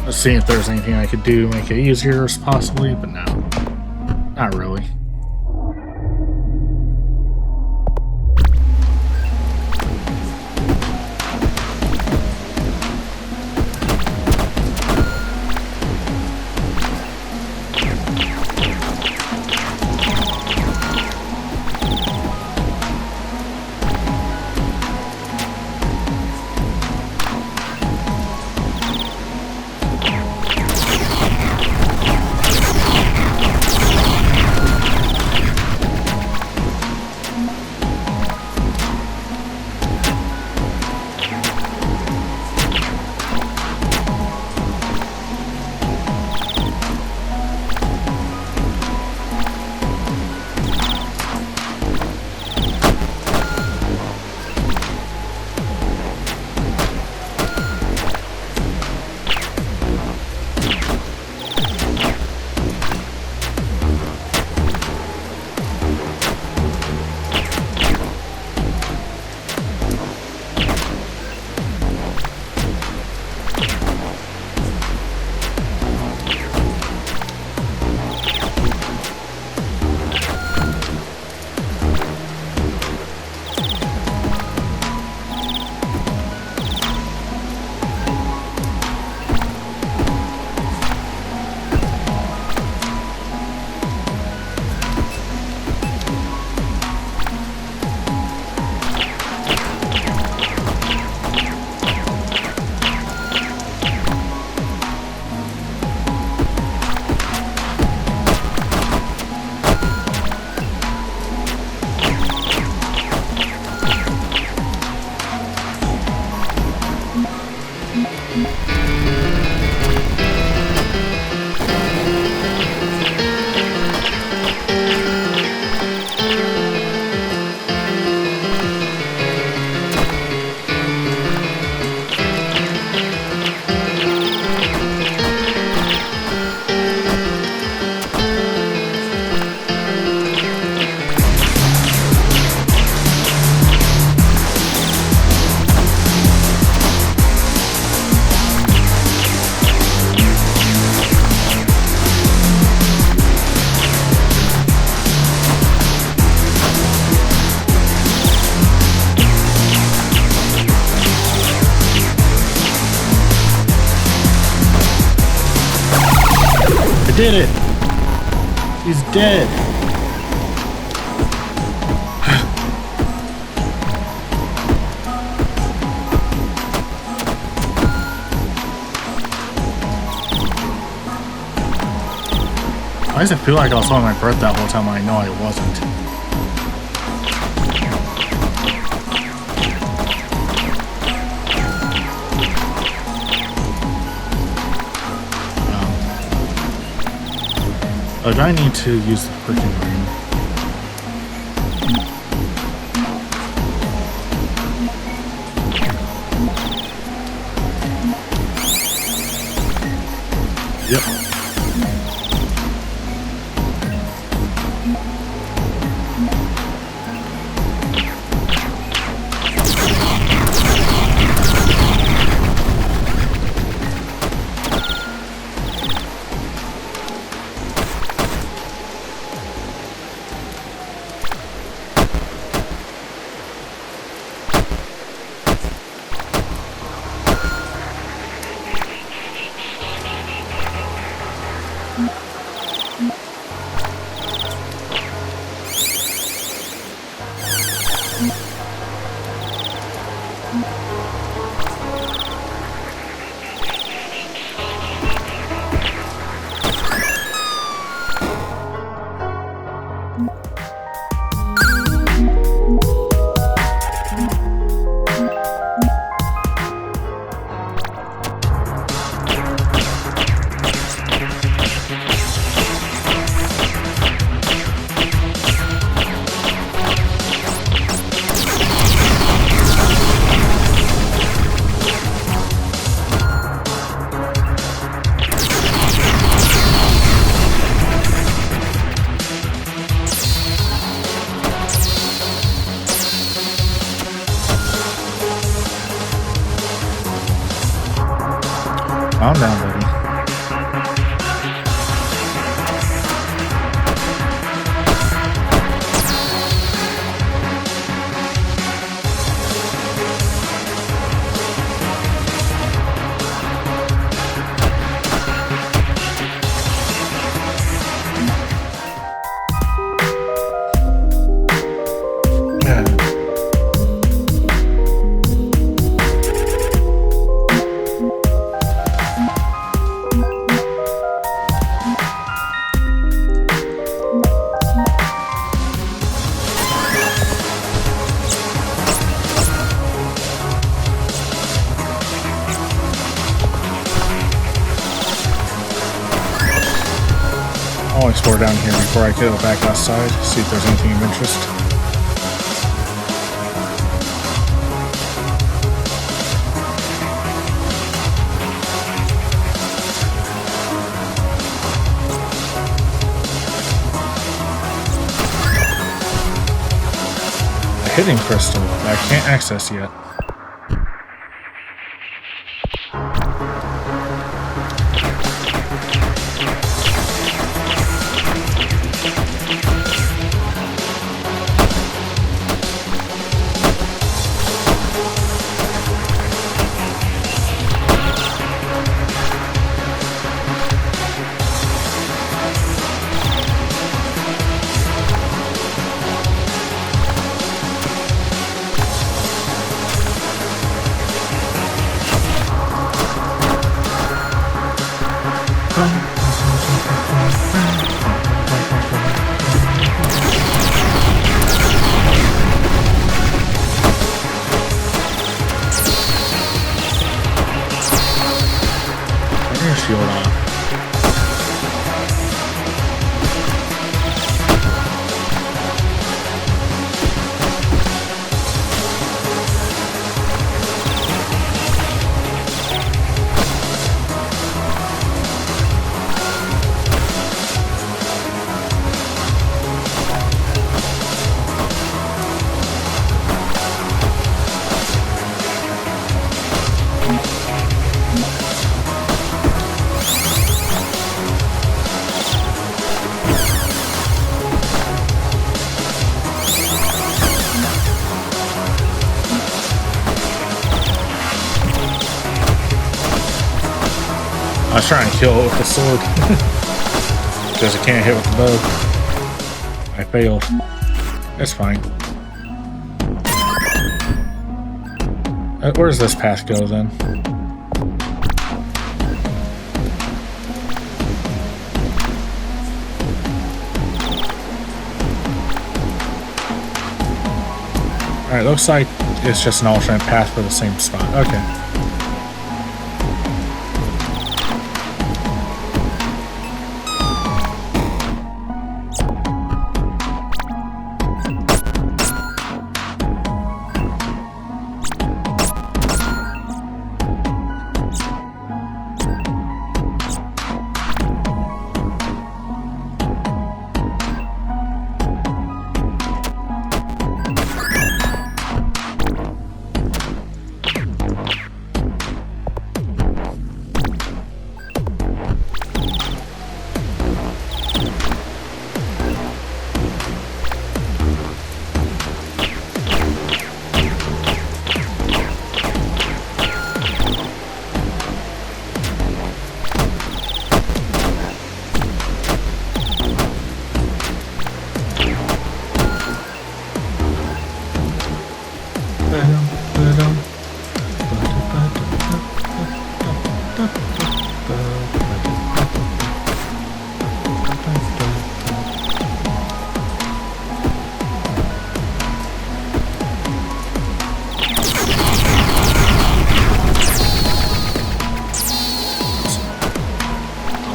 Let's see if there's anything I could do to make it easier, possibly, but no. Not really. Did it! He's dead! Why does it feel like I was holding my breath that whole time when I know I wasn't? Oh, do I need to use the freaking ring? Yep. Calm down, buddy. I'll explore down here before I go back outside, see if there's anything of interest. A hidden crystal that I can't access yet. Shield on. I was trying to kill it with the sword because I can't hit with the bow. I failed. It's fine. Where does this path go then? Alright, looks like it's just an alternate path for the same spot. Okay.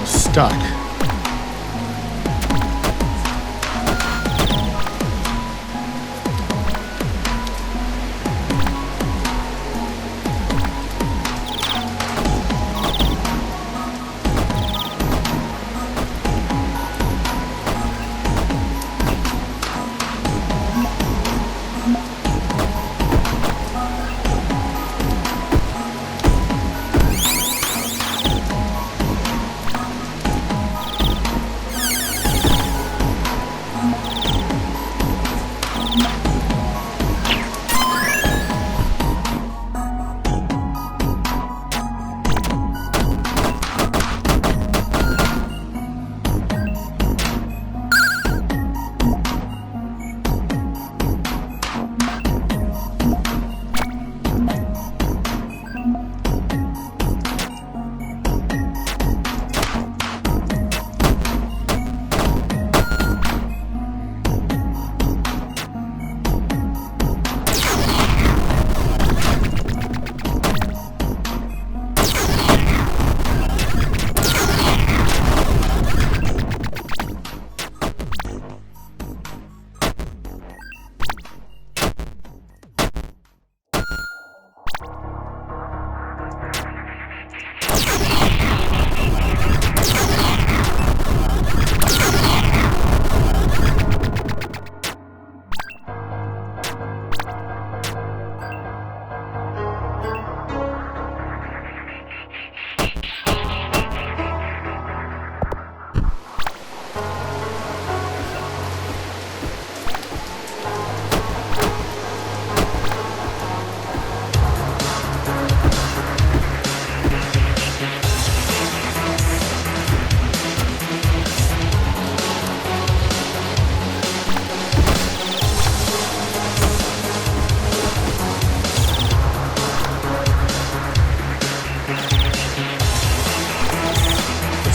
Stuck.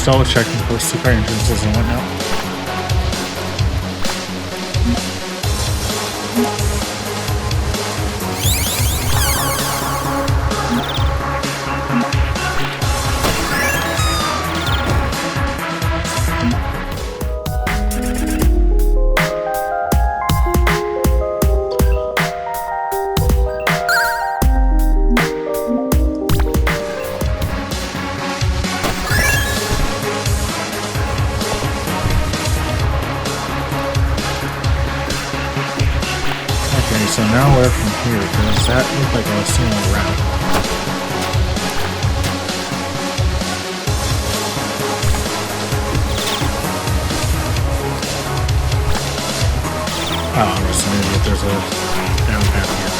double checking for secret entrances and whatnot. So now where from here? Does that look like a single route? Oh, I'm just an idiot. There's a down path here.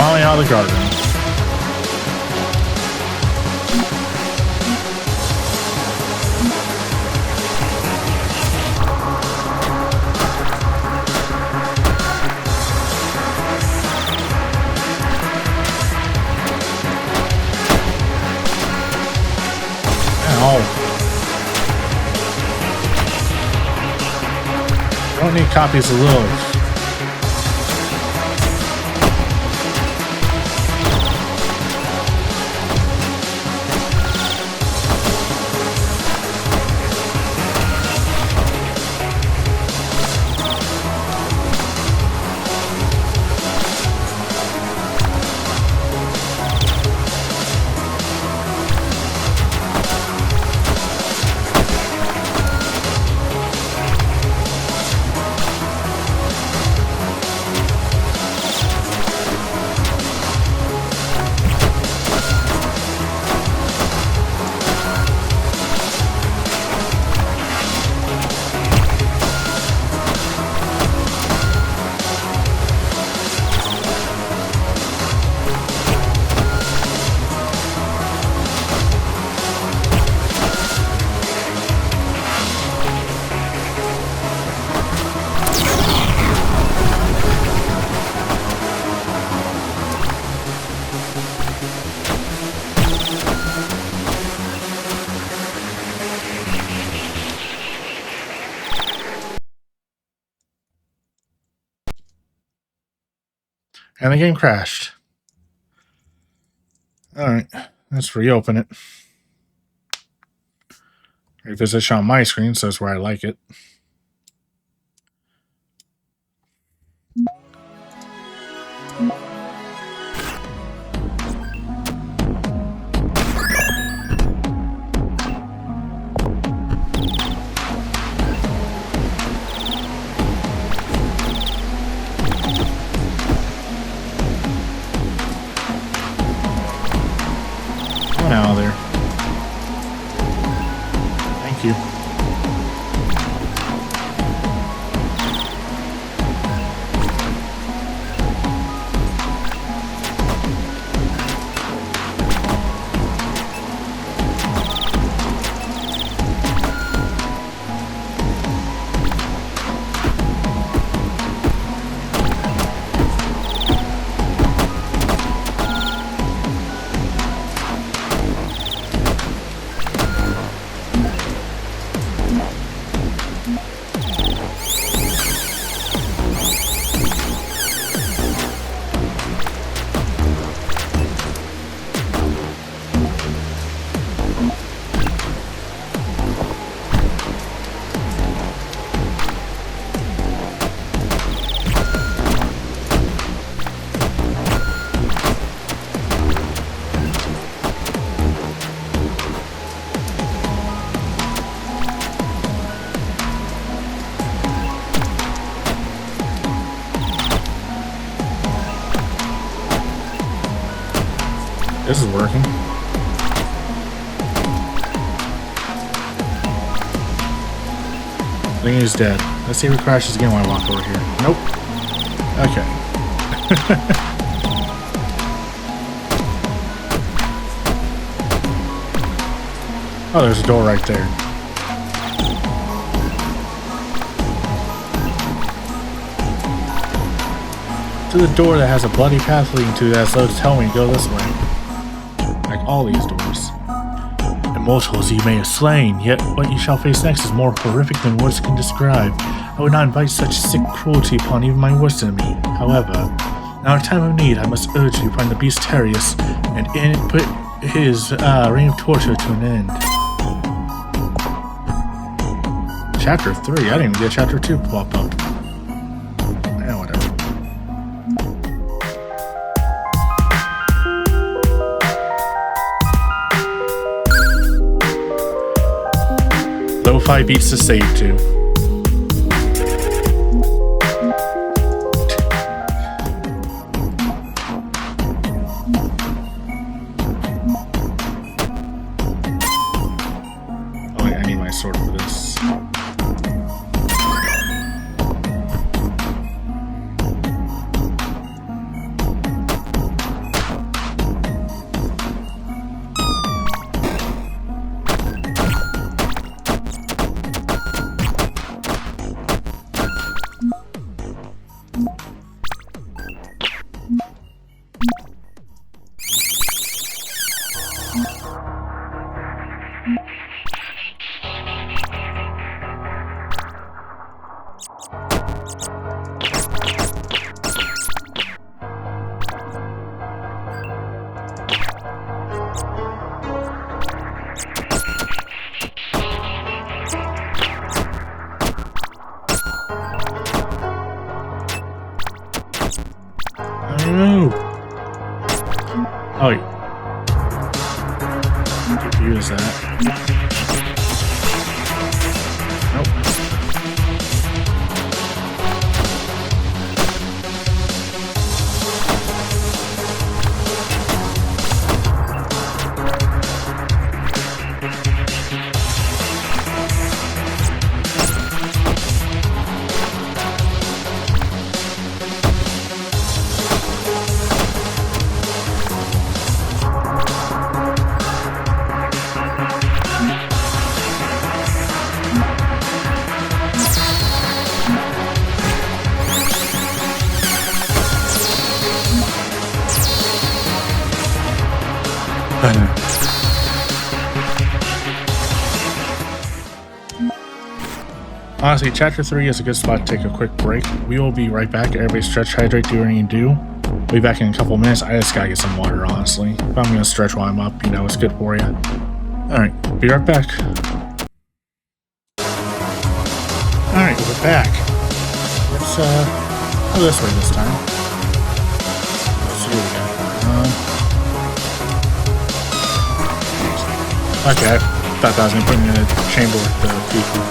Finally out of the garden. Don't need copies of those. And the game crashed. Alright, let's reopen it. Reposition on my screen, so that's where I like it. Out of there. Thank you. This is working. I think he's dead. Let's see if it crashes again when I walk over here. Nope. Okay. Oh, there's a door right there. To the door that has a bloody path leading to that, so tell me to go this way. Like all these doors. Immortals you may have slain, yet what you shall face next is more horrific than words can describe. I would not invite such sick cruelty upon even my worst enemy. However, now in time of need, I must urge you to find the beast Terrius and put his reign of torture to an end. Chapter 3? I didn't even get Chapter 2 pop up. Yeah, whatever. Lo-fi beats to save to. Oh, I need my sword for this. Oh, you use that. Nope. Honestly, Chapter 3 is a good spot to take a quick break. We will be right back. Everybody stretch, hydrate, do what you do. We'll be back in a couple minutes. I just gotta get some water, honestly. If I'm gonna stretch while I'm up, you know, it's good for you. Alright, be right back. Alright, we're back. Let's, go this way this time. Let's see what we got. Okay, I thought that was gonna put me in a chamber with the people.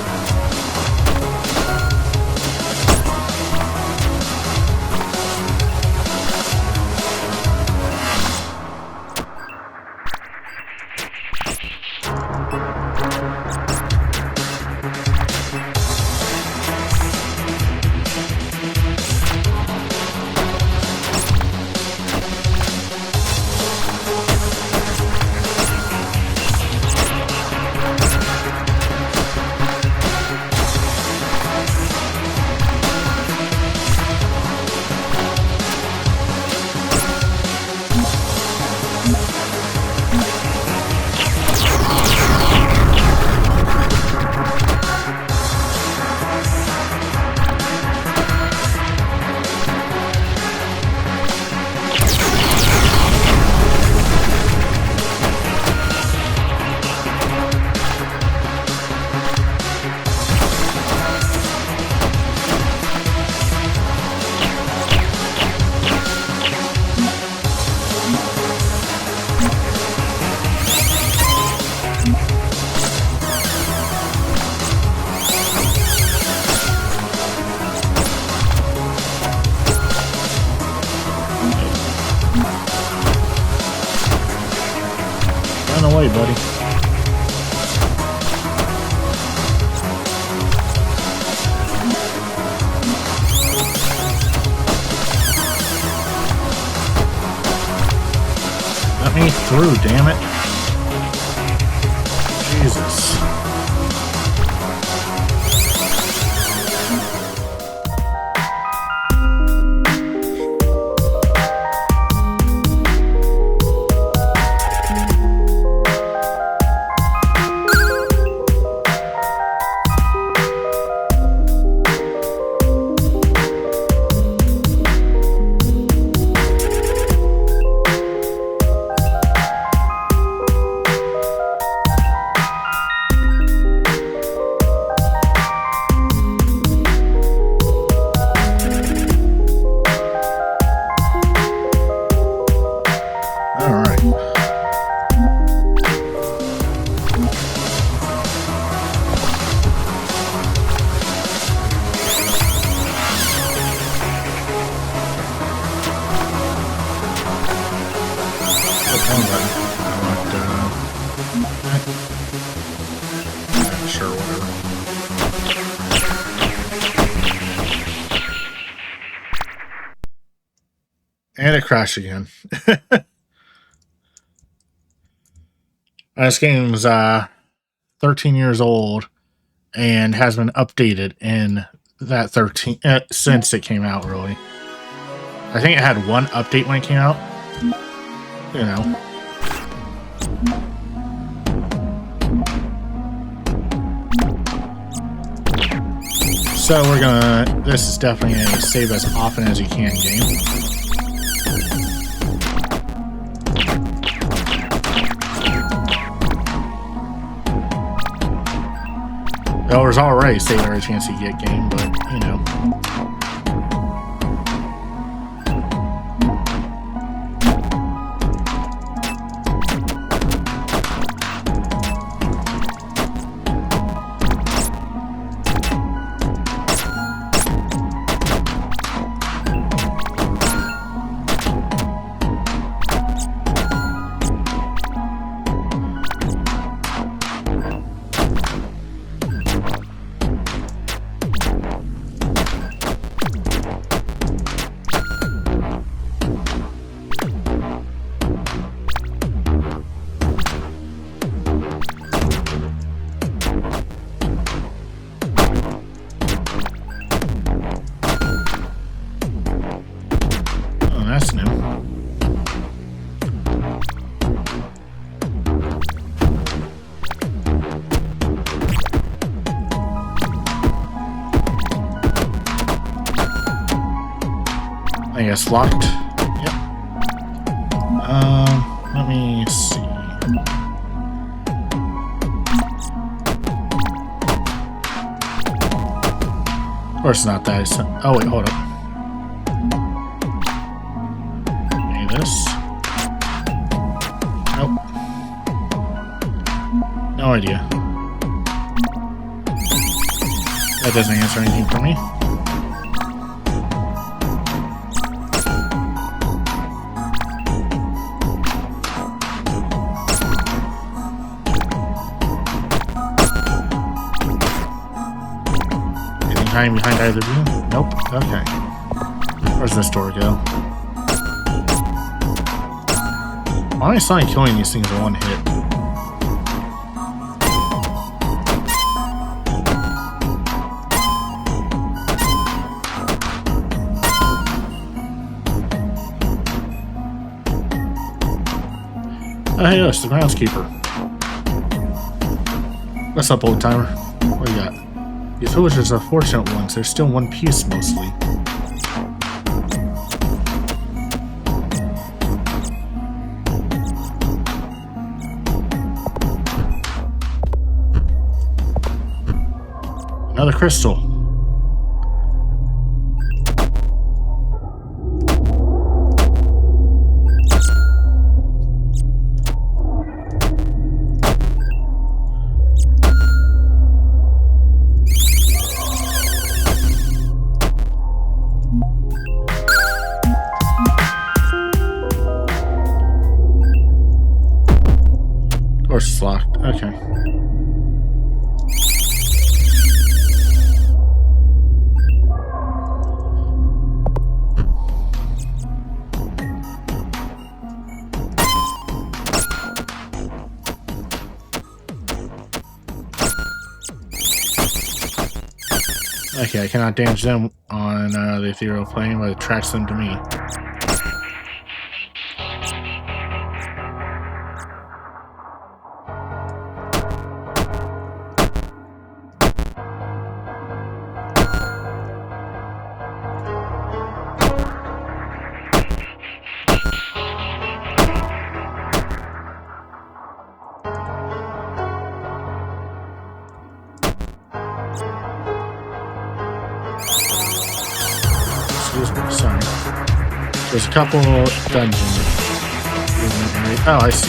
buddy. Let me through, damn it. Jesus. Sure, whatever. And it crashed again. This game's 13 years old and has been updated in that 13 since it came out, really. I think it had one update when it came out. You know. So we're gonna, this is definitely a save as often as you can game. Well, there's already save every chance you get game, but you know. That's new. I guess locked. Yep. Let me see. Of course, not that. Oh wait, hold up. This. Nope. No idea. That doesn't answer anything for me. Anything hiding behind either of you? Nope. Okay. Where's this door go? Why am I suddenly killing these things in one hit? Oh, hey, it's the groundskeeper. What's up, old timer? What do you got? These villagers are fortunate ones. They're still in one piece, mostly. Another crystal. Of course, Okay, I cannot damage them on the ethereal plane, but it attracts them to me. Excuse me, sorry. There's a couple dungeons. Oh, I see.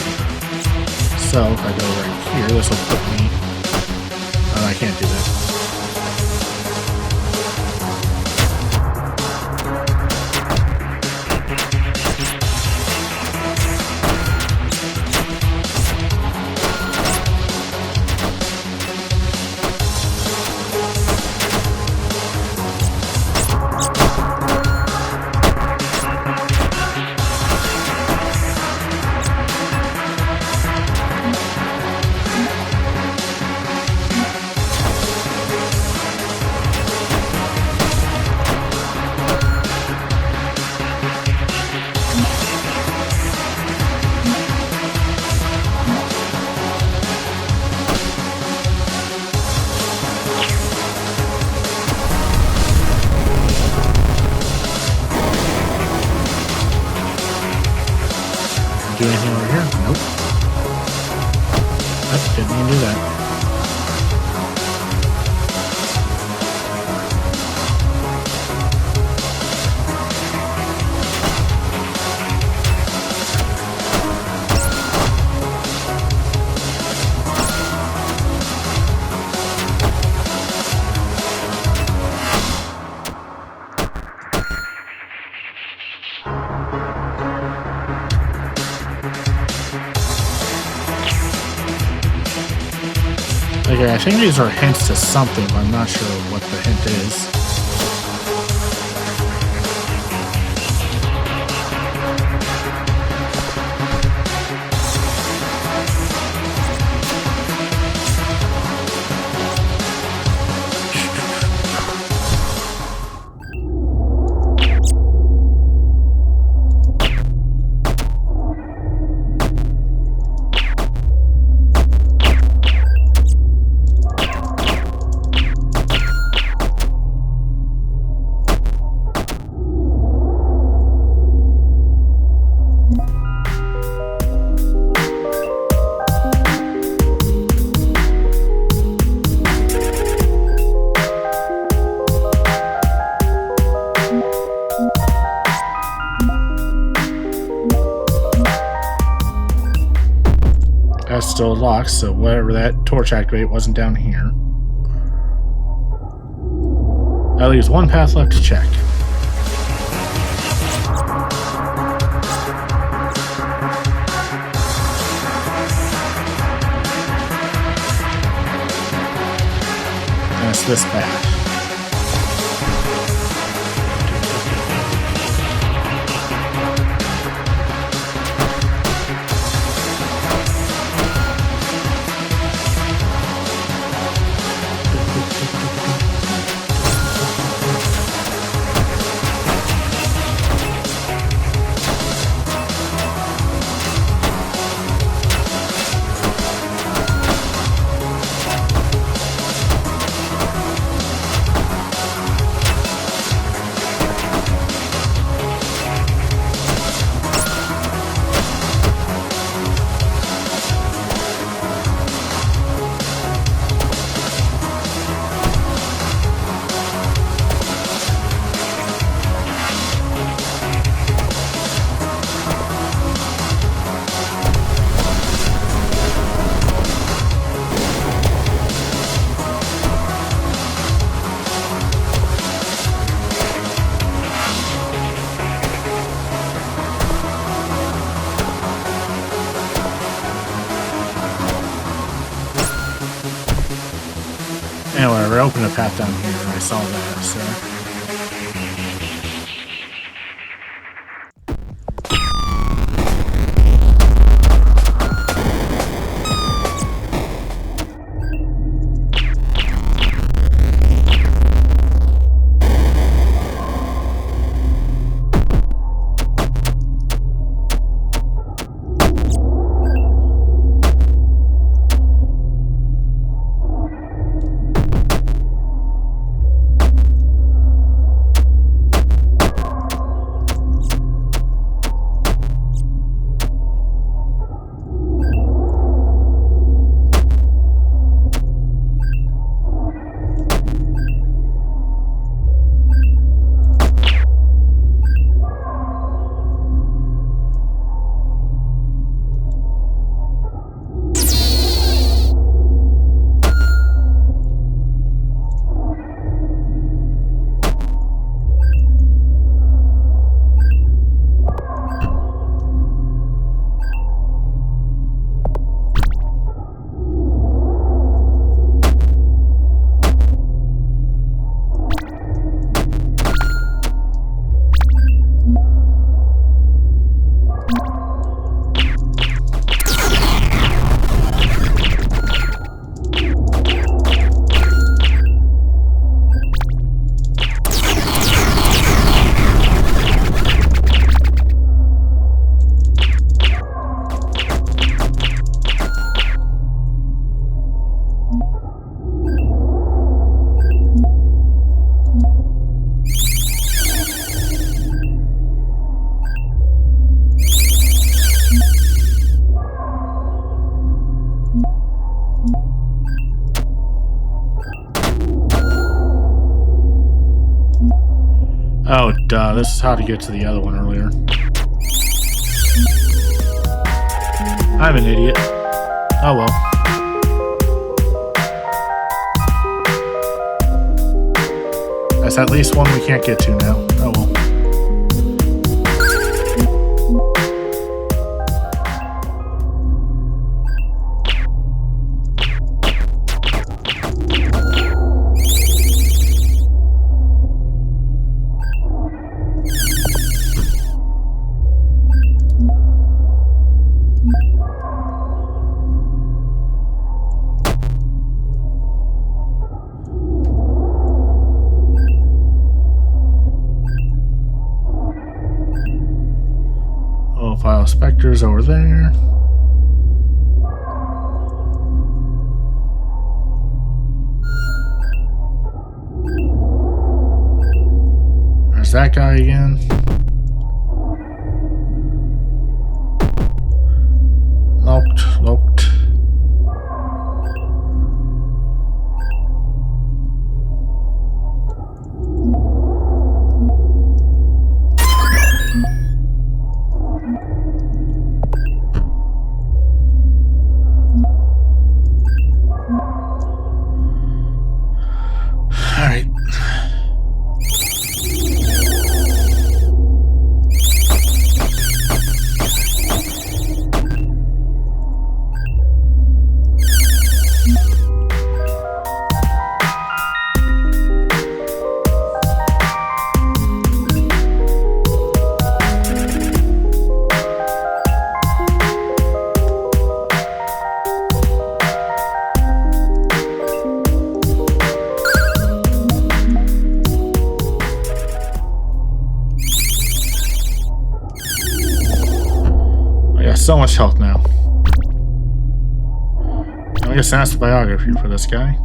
So if I go right here, this will put me. Oh, I can't do that. Do anything over here? Nope. Nope, didn't even do that. Okay, I think these are hints to something, but I'm not sure what the hint is. That's still locked, so whatever that torch activate wasn't down here. That leaves one path left to check. And it's this path. Anyway, I opened a path down here and I saw that, so. Oh, duh. This is how to get to the other one earlier. I'm an idiot. Oh well. That's at least one we can't get to now. Oh well. File specters over there. There's that guy again. Locked. So much health now. I guess that's the biography for this guy.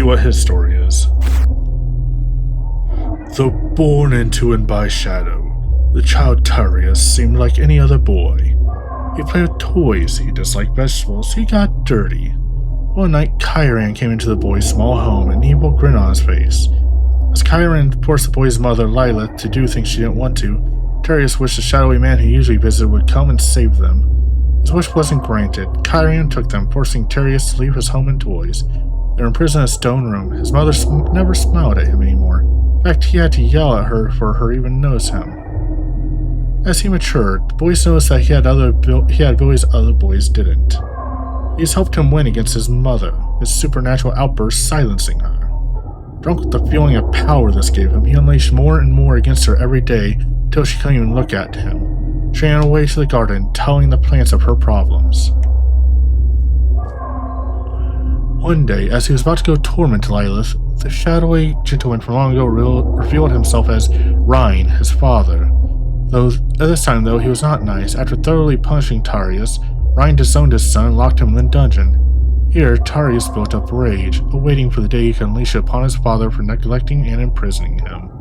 What his story is. Though born into and by shadow, the child Tarius seemed like any other boy. He played with toys, he disliked vegetables, he got dirty. One night, Kyran came into the boy's small home, an evil grin on his face. As Kyran forced the boy's mother, Lilith, to do things she didn't want to, Tarius wished the shadowy man he usually visited would come and save them. His wish wasn't granted. Kyran took them, forcing Tarius to leave his home and toys. They were imprisoned in a stone room. His mother never smiled at him anymore. In fact, he had to yell at her for her even notice him. As he matured, the boys noticed that he had abilities other boys didn't. These helped him win against his mother, his supernatural outbursts silencing her. Drunk with the feeling of power this gave him, he unleashed more and more against her every day till she couldn't even look at him. She ran away to the garden, telling the plants of her problems. One day, as he was about to go torment Lilith, the shadowy gentleman from long ago revealed himself as Rijn, his father. Though this time, he was not nice. After thoroughly punishing Tarius, Rijn disowned his son and locked him in the dungeon. Here, Tarius built up rage, awaiting for the day he could unleash it upon his father for neglecting and imprisoning him.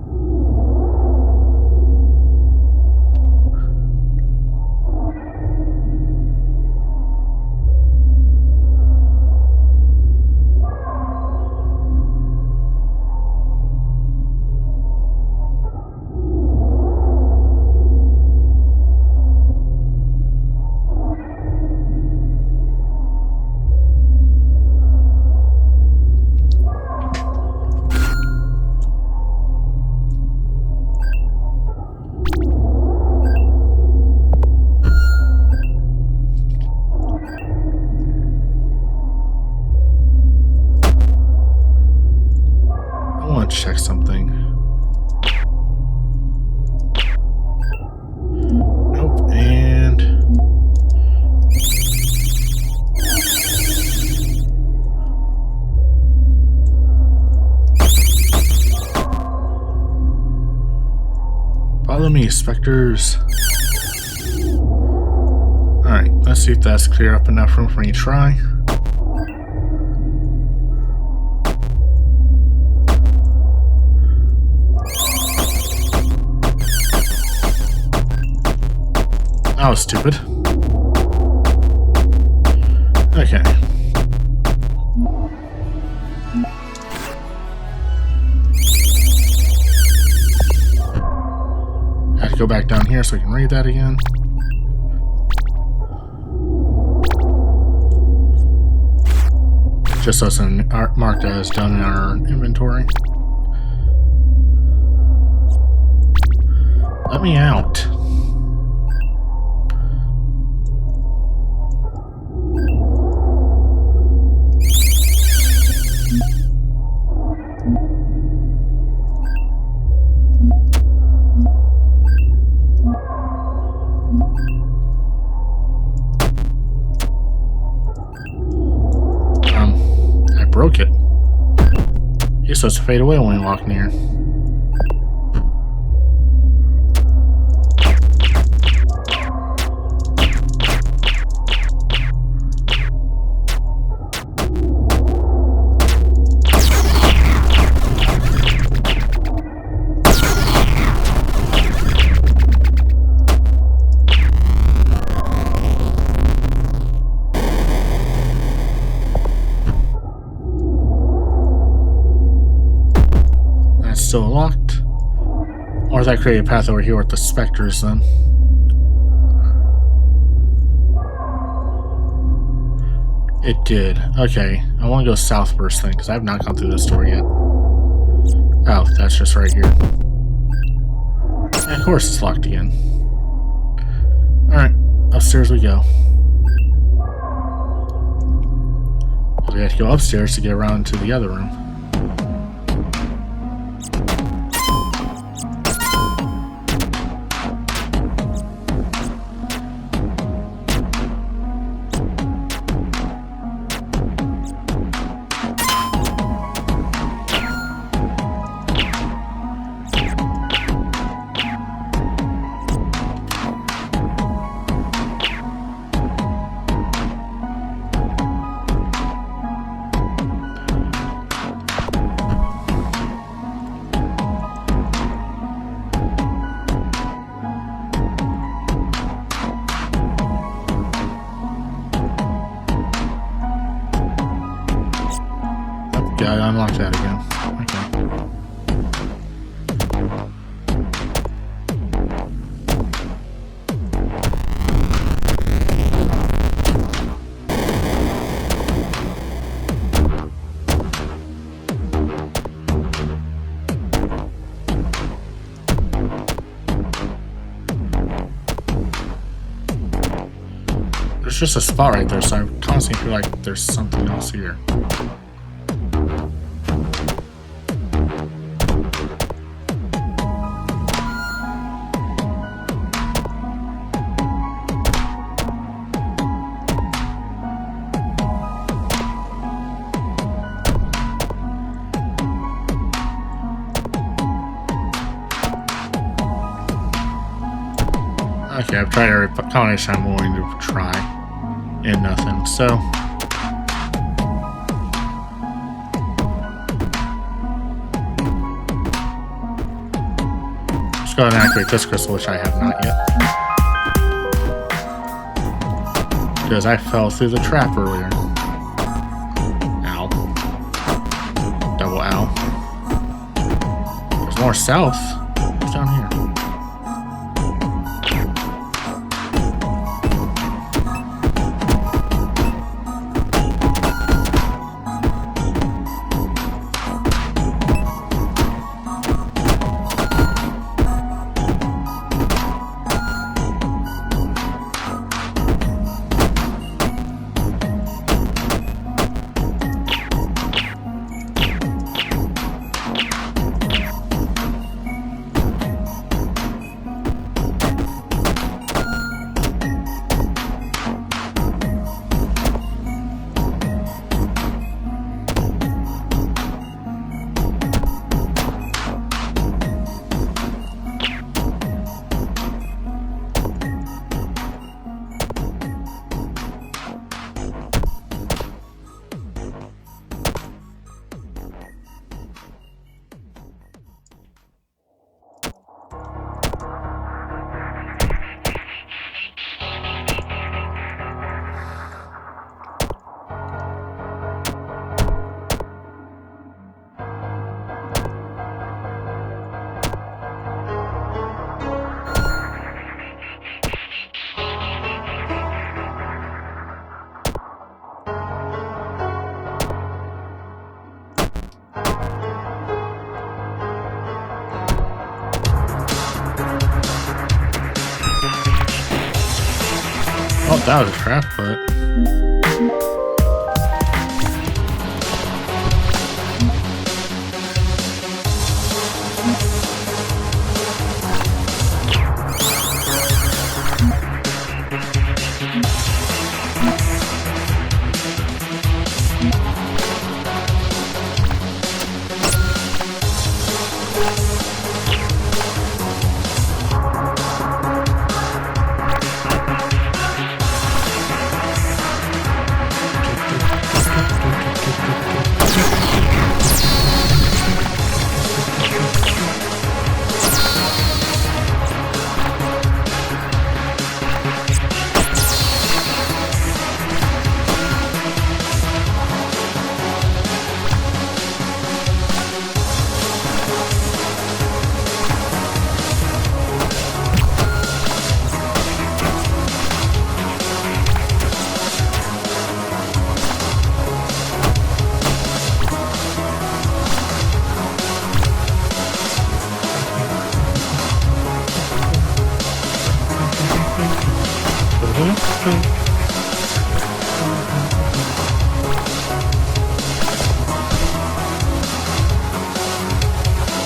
Check something. Nope, and follow me, specters. see if that's clear up enough room for me to try. That was stupid. Okay. I have to go back down here so I can read that again. Just so it's marked as done in our inventory. Let me out. Broke it. You're supposed to fade away when you walk near. Still locked? Or does that create a path over here with the specters then? It did. Okay. I want to go south first then, because I have not gone through this door yet. Oh, that's just right here. And of course it's locked again. Alright, upstairs we go. We have to go upstairs to get around to the other room. Yeah, I unlocked that again. There's just a spot right there, so I constantly feel like there's something else here. Okay, I've tried every combination I'm willing to try, and nothing, so... Let's go ahead and activate this crystal, which I have not yet. Because I fell through the trap earlier. Ow. Double ow. There's more south. What's down here? Oh, that was a trap, but...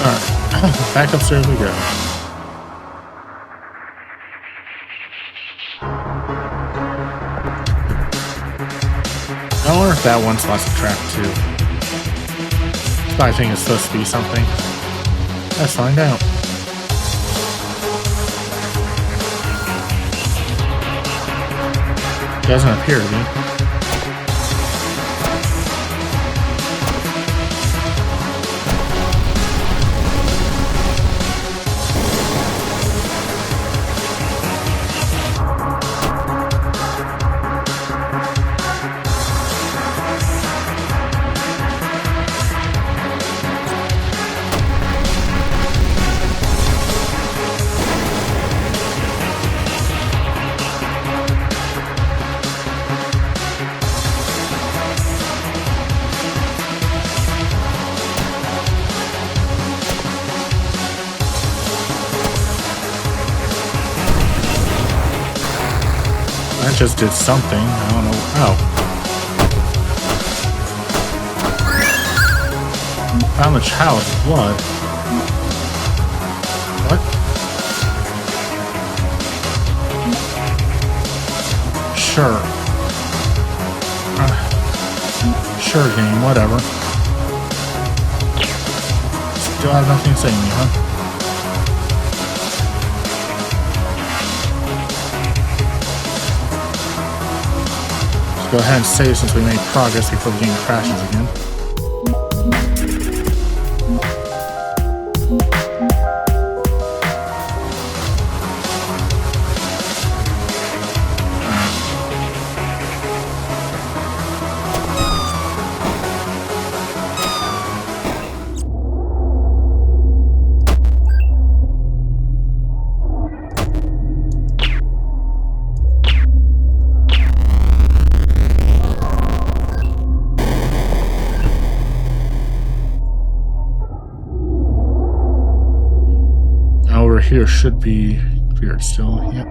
Alright, back upstairs we go. I wonder if that one spot's a trap too. I think it's supposed to be something. Let's find out. Doesn't appear to be. That just did something. I don't know. Oh. Found the child's blood. What? Sure. Sure, game. Whatever. Still have nothing to say to me, huh? Go ahead and save since we made progress before the game crashes again. Here should be cleared still, yep.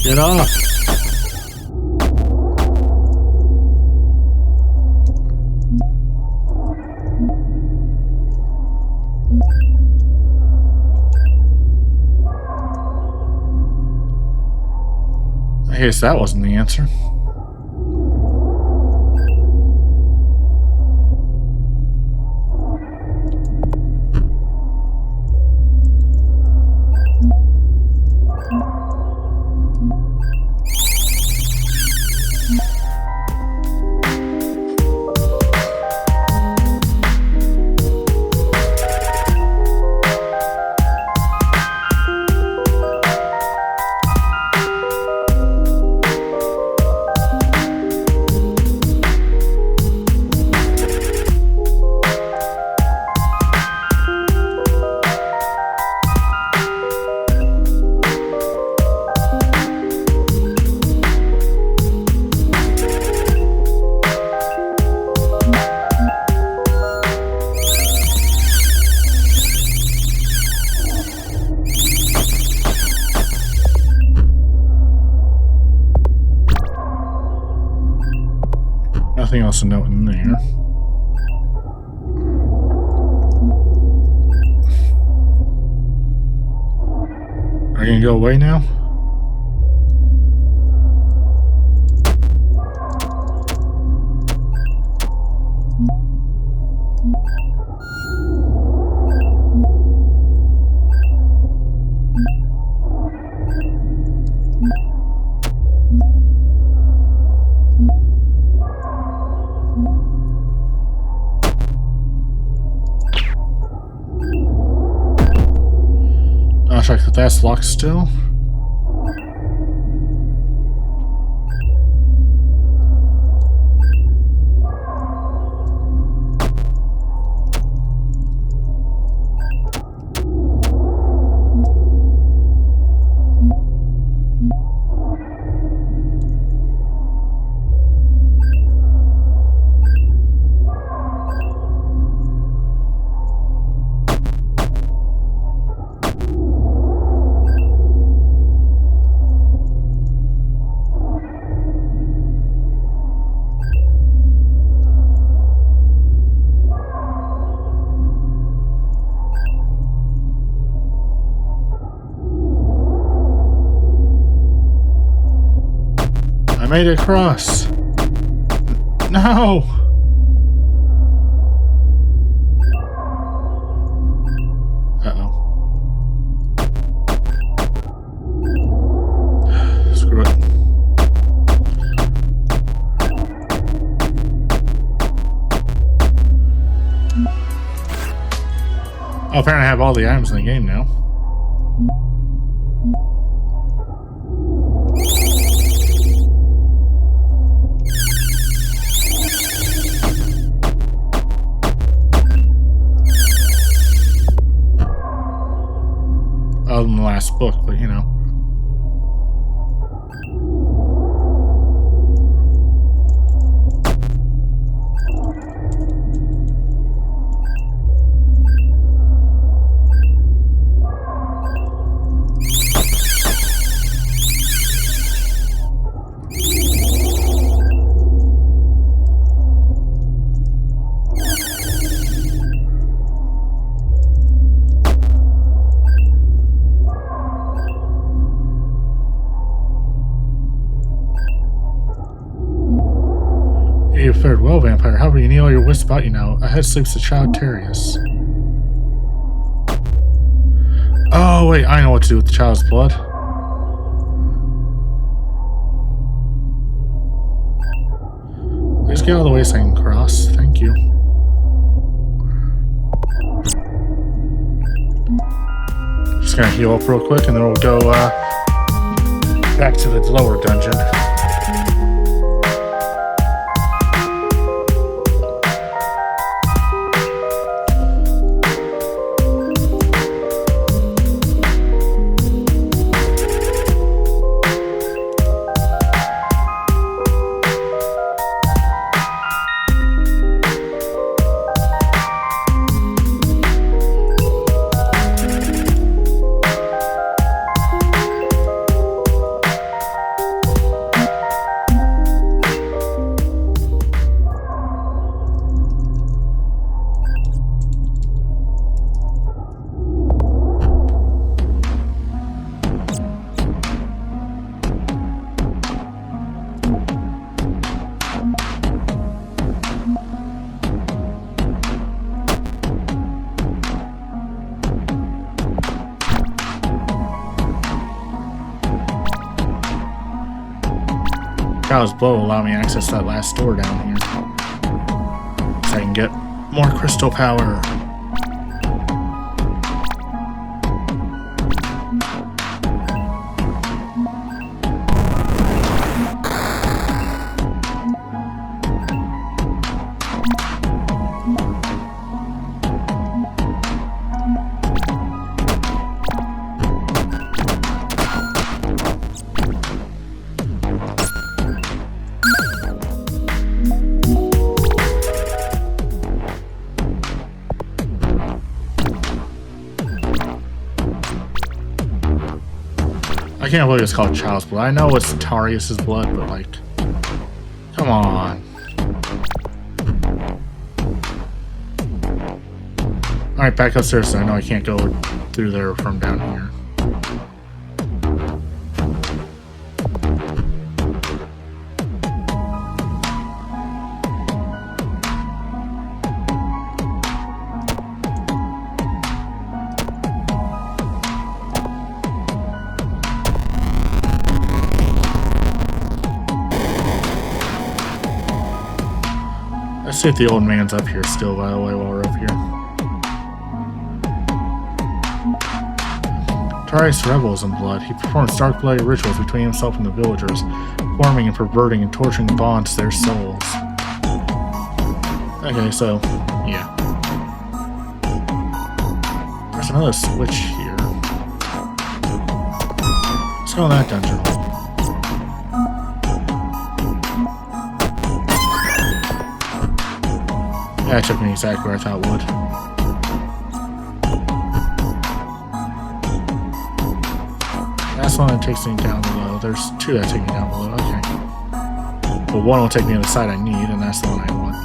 Get off! I guess that wasn't the answer. What's a note in there? Are you gonna go away now? I'll check that that's locked still. I made it across. No! Uh-oh. Screw it. Oh, apparently I have all the items in the game now. Other than the last book, but you know. You fared well, vampire. However, you need all your wits about you now. Ahead sleeps the child Terius. Oh, wait, I know what to do with the child's blood. Please get out of the way so I can cross. Thank you. Just gonna heal up real quick and then we'll go back to the lower dungeon. Child's blow will allow me to access that last door down here. So I can get more crystal power. I can't believe it's called child's blood. I know it's Tarius's blood, but like, come on. Alright, back upstairs. So I know I can't go through there from down here. Let's see if the old man's up here still, by the way, while we're up here. Tarius rebels in blood. He performs dark-blooded rituals between himself and the villagers, forming and perverting and torturing bonds to their souls. Okay, so, yeah. There's another switch here. Let's go in that dungeon. Yeah, it took me exactly where I thought it would. That's one that takes me down below. There's two that take me down below. Okay. Well, one will take me to the side I need, and that's the one I want.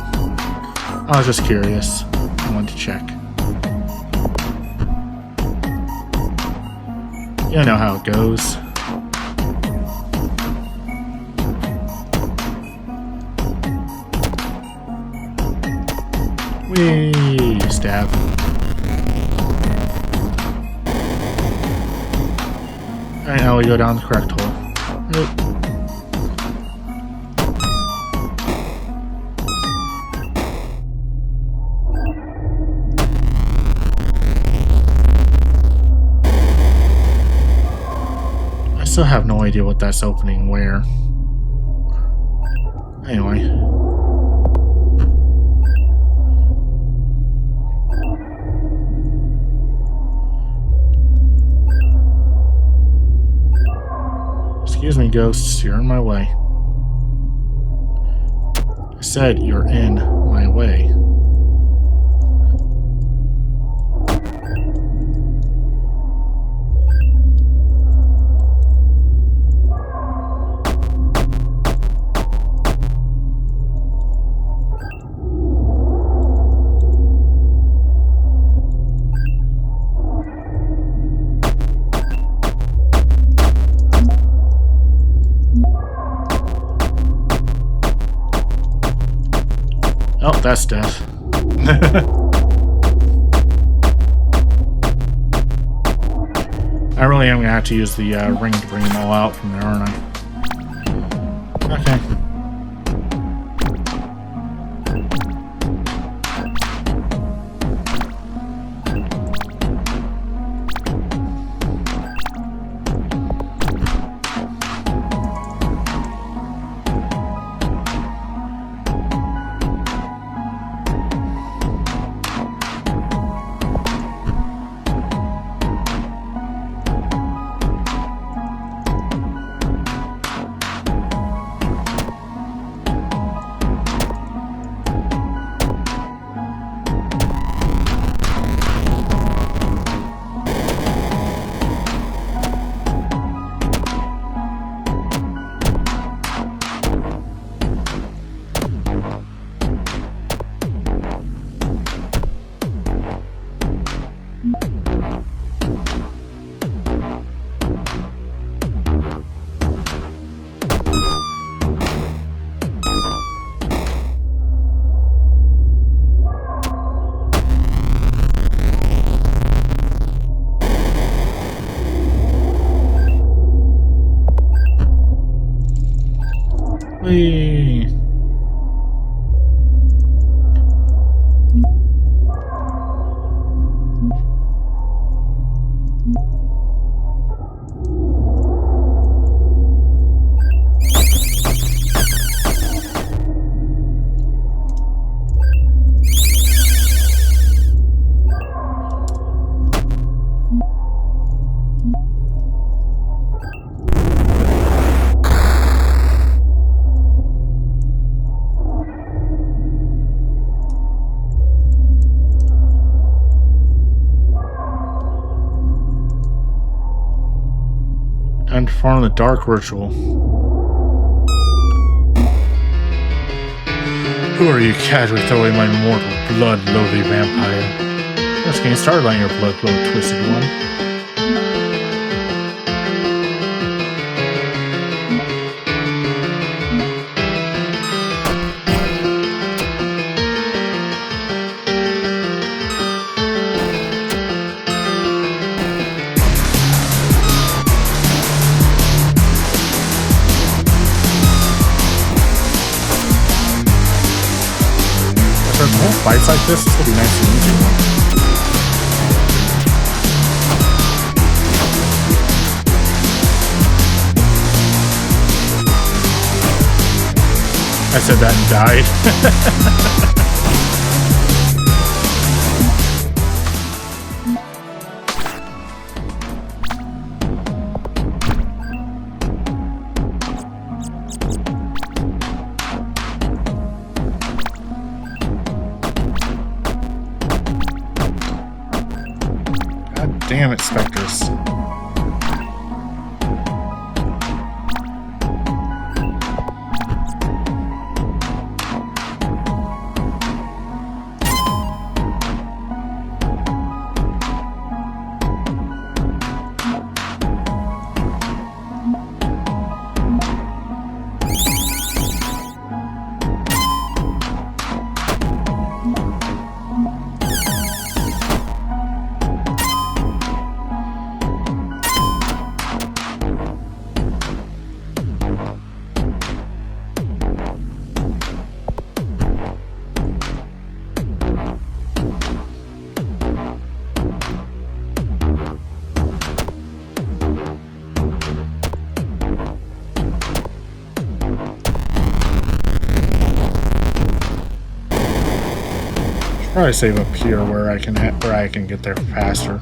I was just curious. I wanted to check. You know how it goes. Whee! Stab. Alright, now we go down the correct hole. Oop. I still have no idea what that's opening where. Anyway. Excuse me, ghosts, you're in my way. I said you're in my way. Oh, that's death. I really am going to have to use the ring to bring them all out from there, aren't I? Okay. Whee! And perform the dark ritual. Who are you casually throwing my mortal blood, lowly vampire? Just getting started on your blood flow, twisted one. Fights like this will be nice and easy one. I said that and died. Damn it, Spectres. Probably save up here where I can get there faster.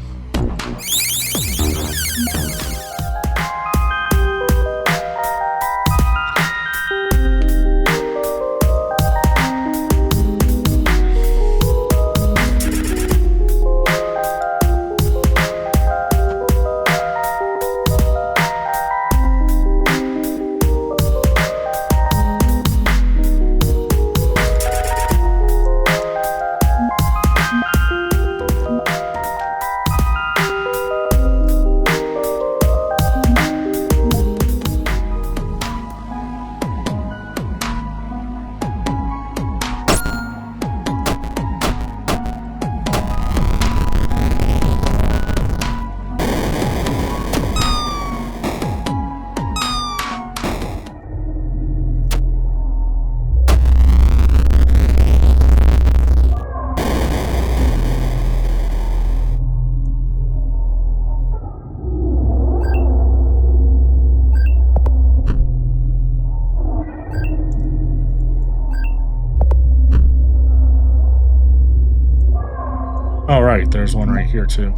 Oh, right, there's one right here, too.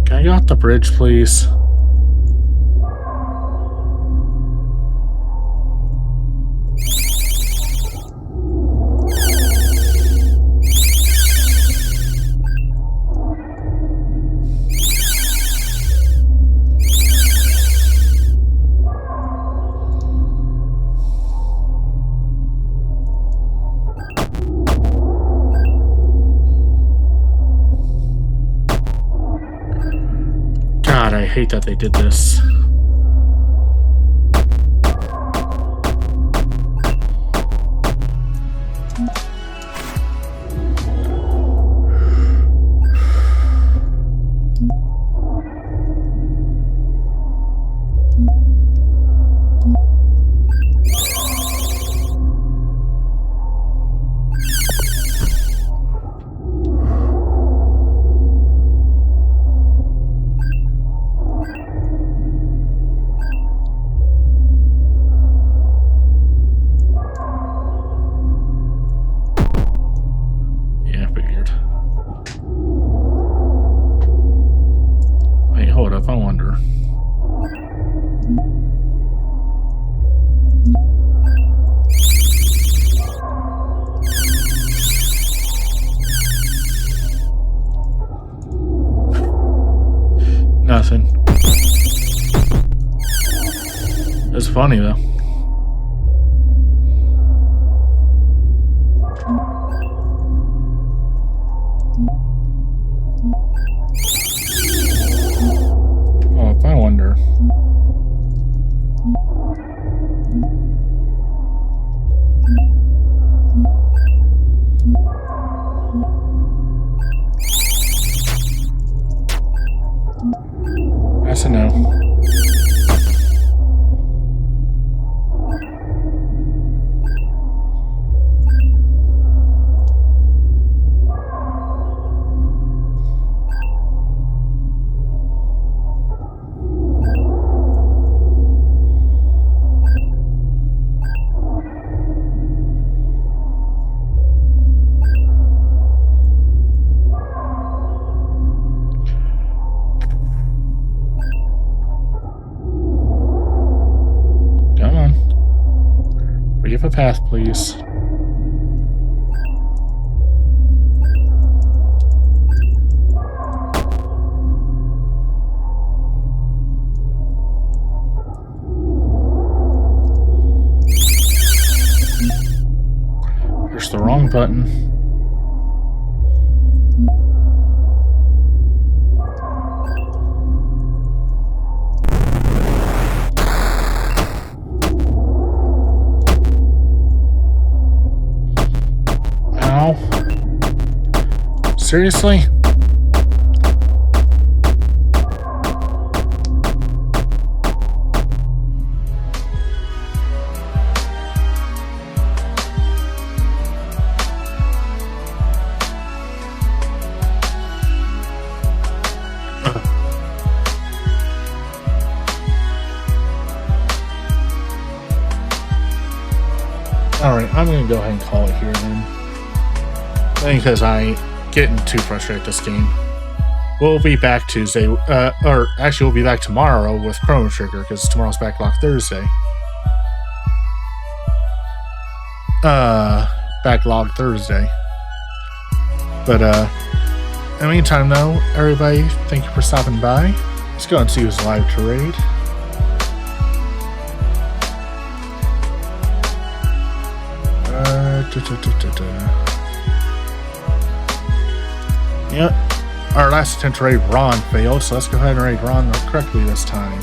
Can I get off the bridge, please? God, I hate that they did this. wonder. Nothing. It's funny though. Oh, I wonder. That's a no. Give a path, please. Push the wrong button. Seriously? Alright, I'm gonna go ahead and call it here then. Because I getting too frustrated with this game. We'll be back Tuesday, or actually we'll be back tomorrow with Chrono Trigger, because tomorrow's Backlog Thursday. Backlog Thursday. But, in the meantime though, everybody, thank you for stopping by. Let's go and see who's live to raid. Yep, our last attempt to raid Ron failed, so let's go ahead and raid Ron correctly this time.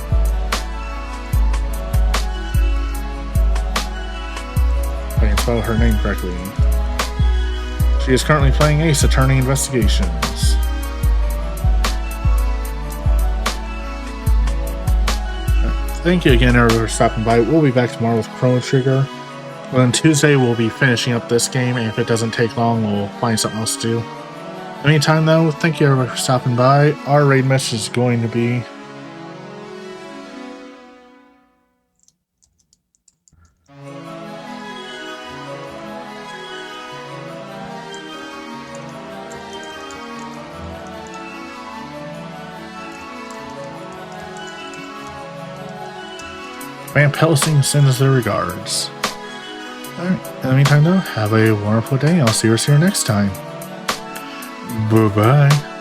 If I can spell her name correctly. She is currently playing Ace Attorney Investigations. Thank you again, everyone, for stopping by. We'll be back tomorrow with Chrono Trigger. Well, on Tuesday, we'll be finishing up this game, and if it doesn't take long, we'll find something else to do. In the meantime, though, thank you everybody for stopping by. Our raid message is going to be... Vamp Helsing sends their regards. Alright, in the meantime though, have a wonderful day. I'll see you here next time. Bye-bye.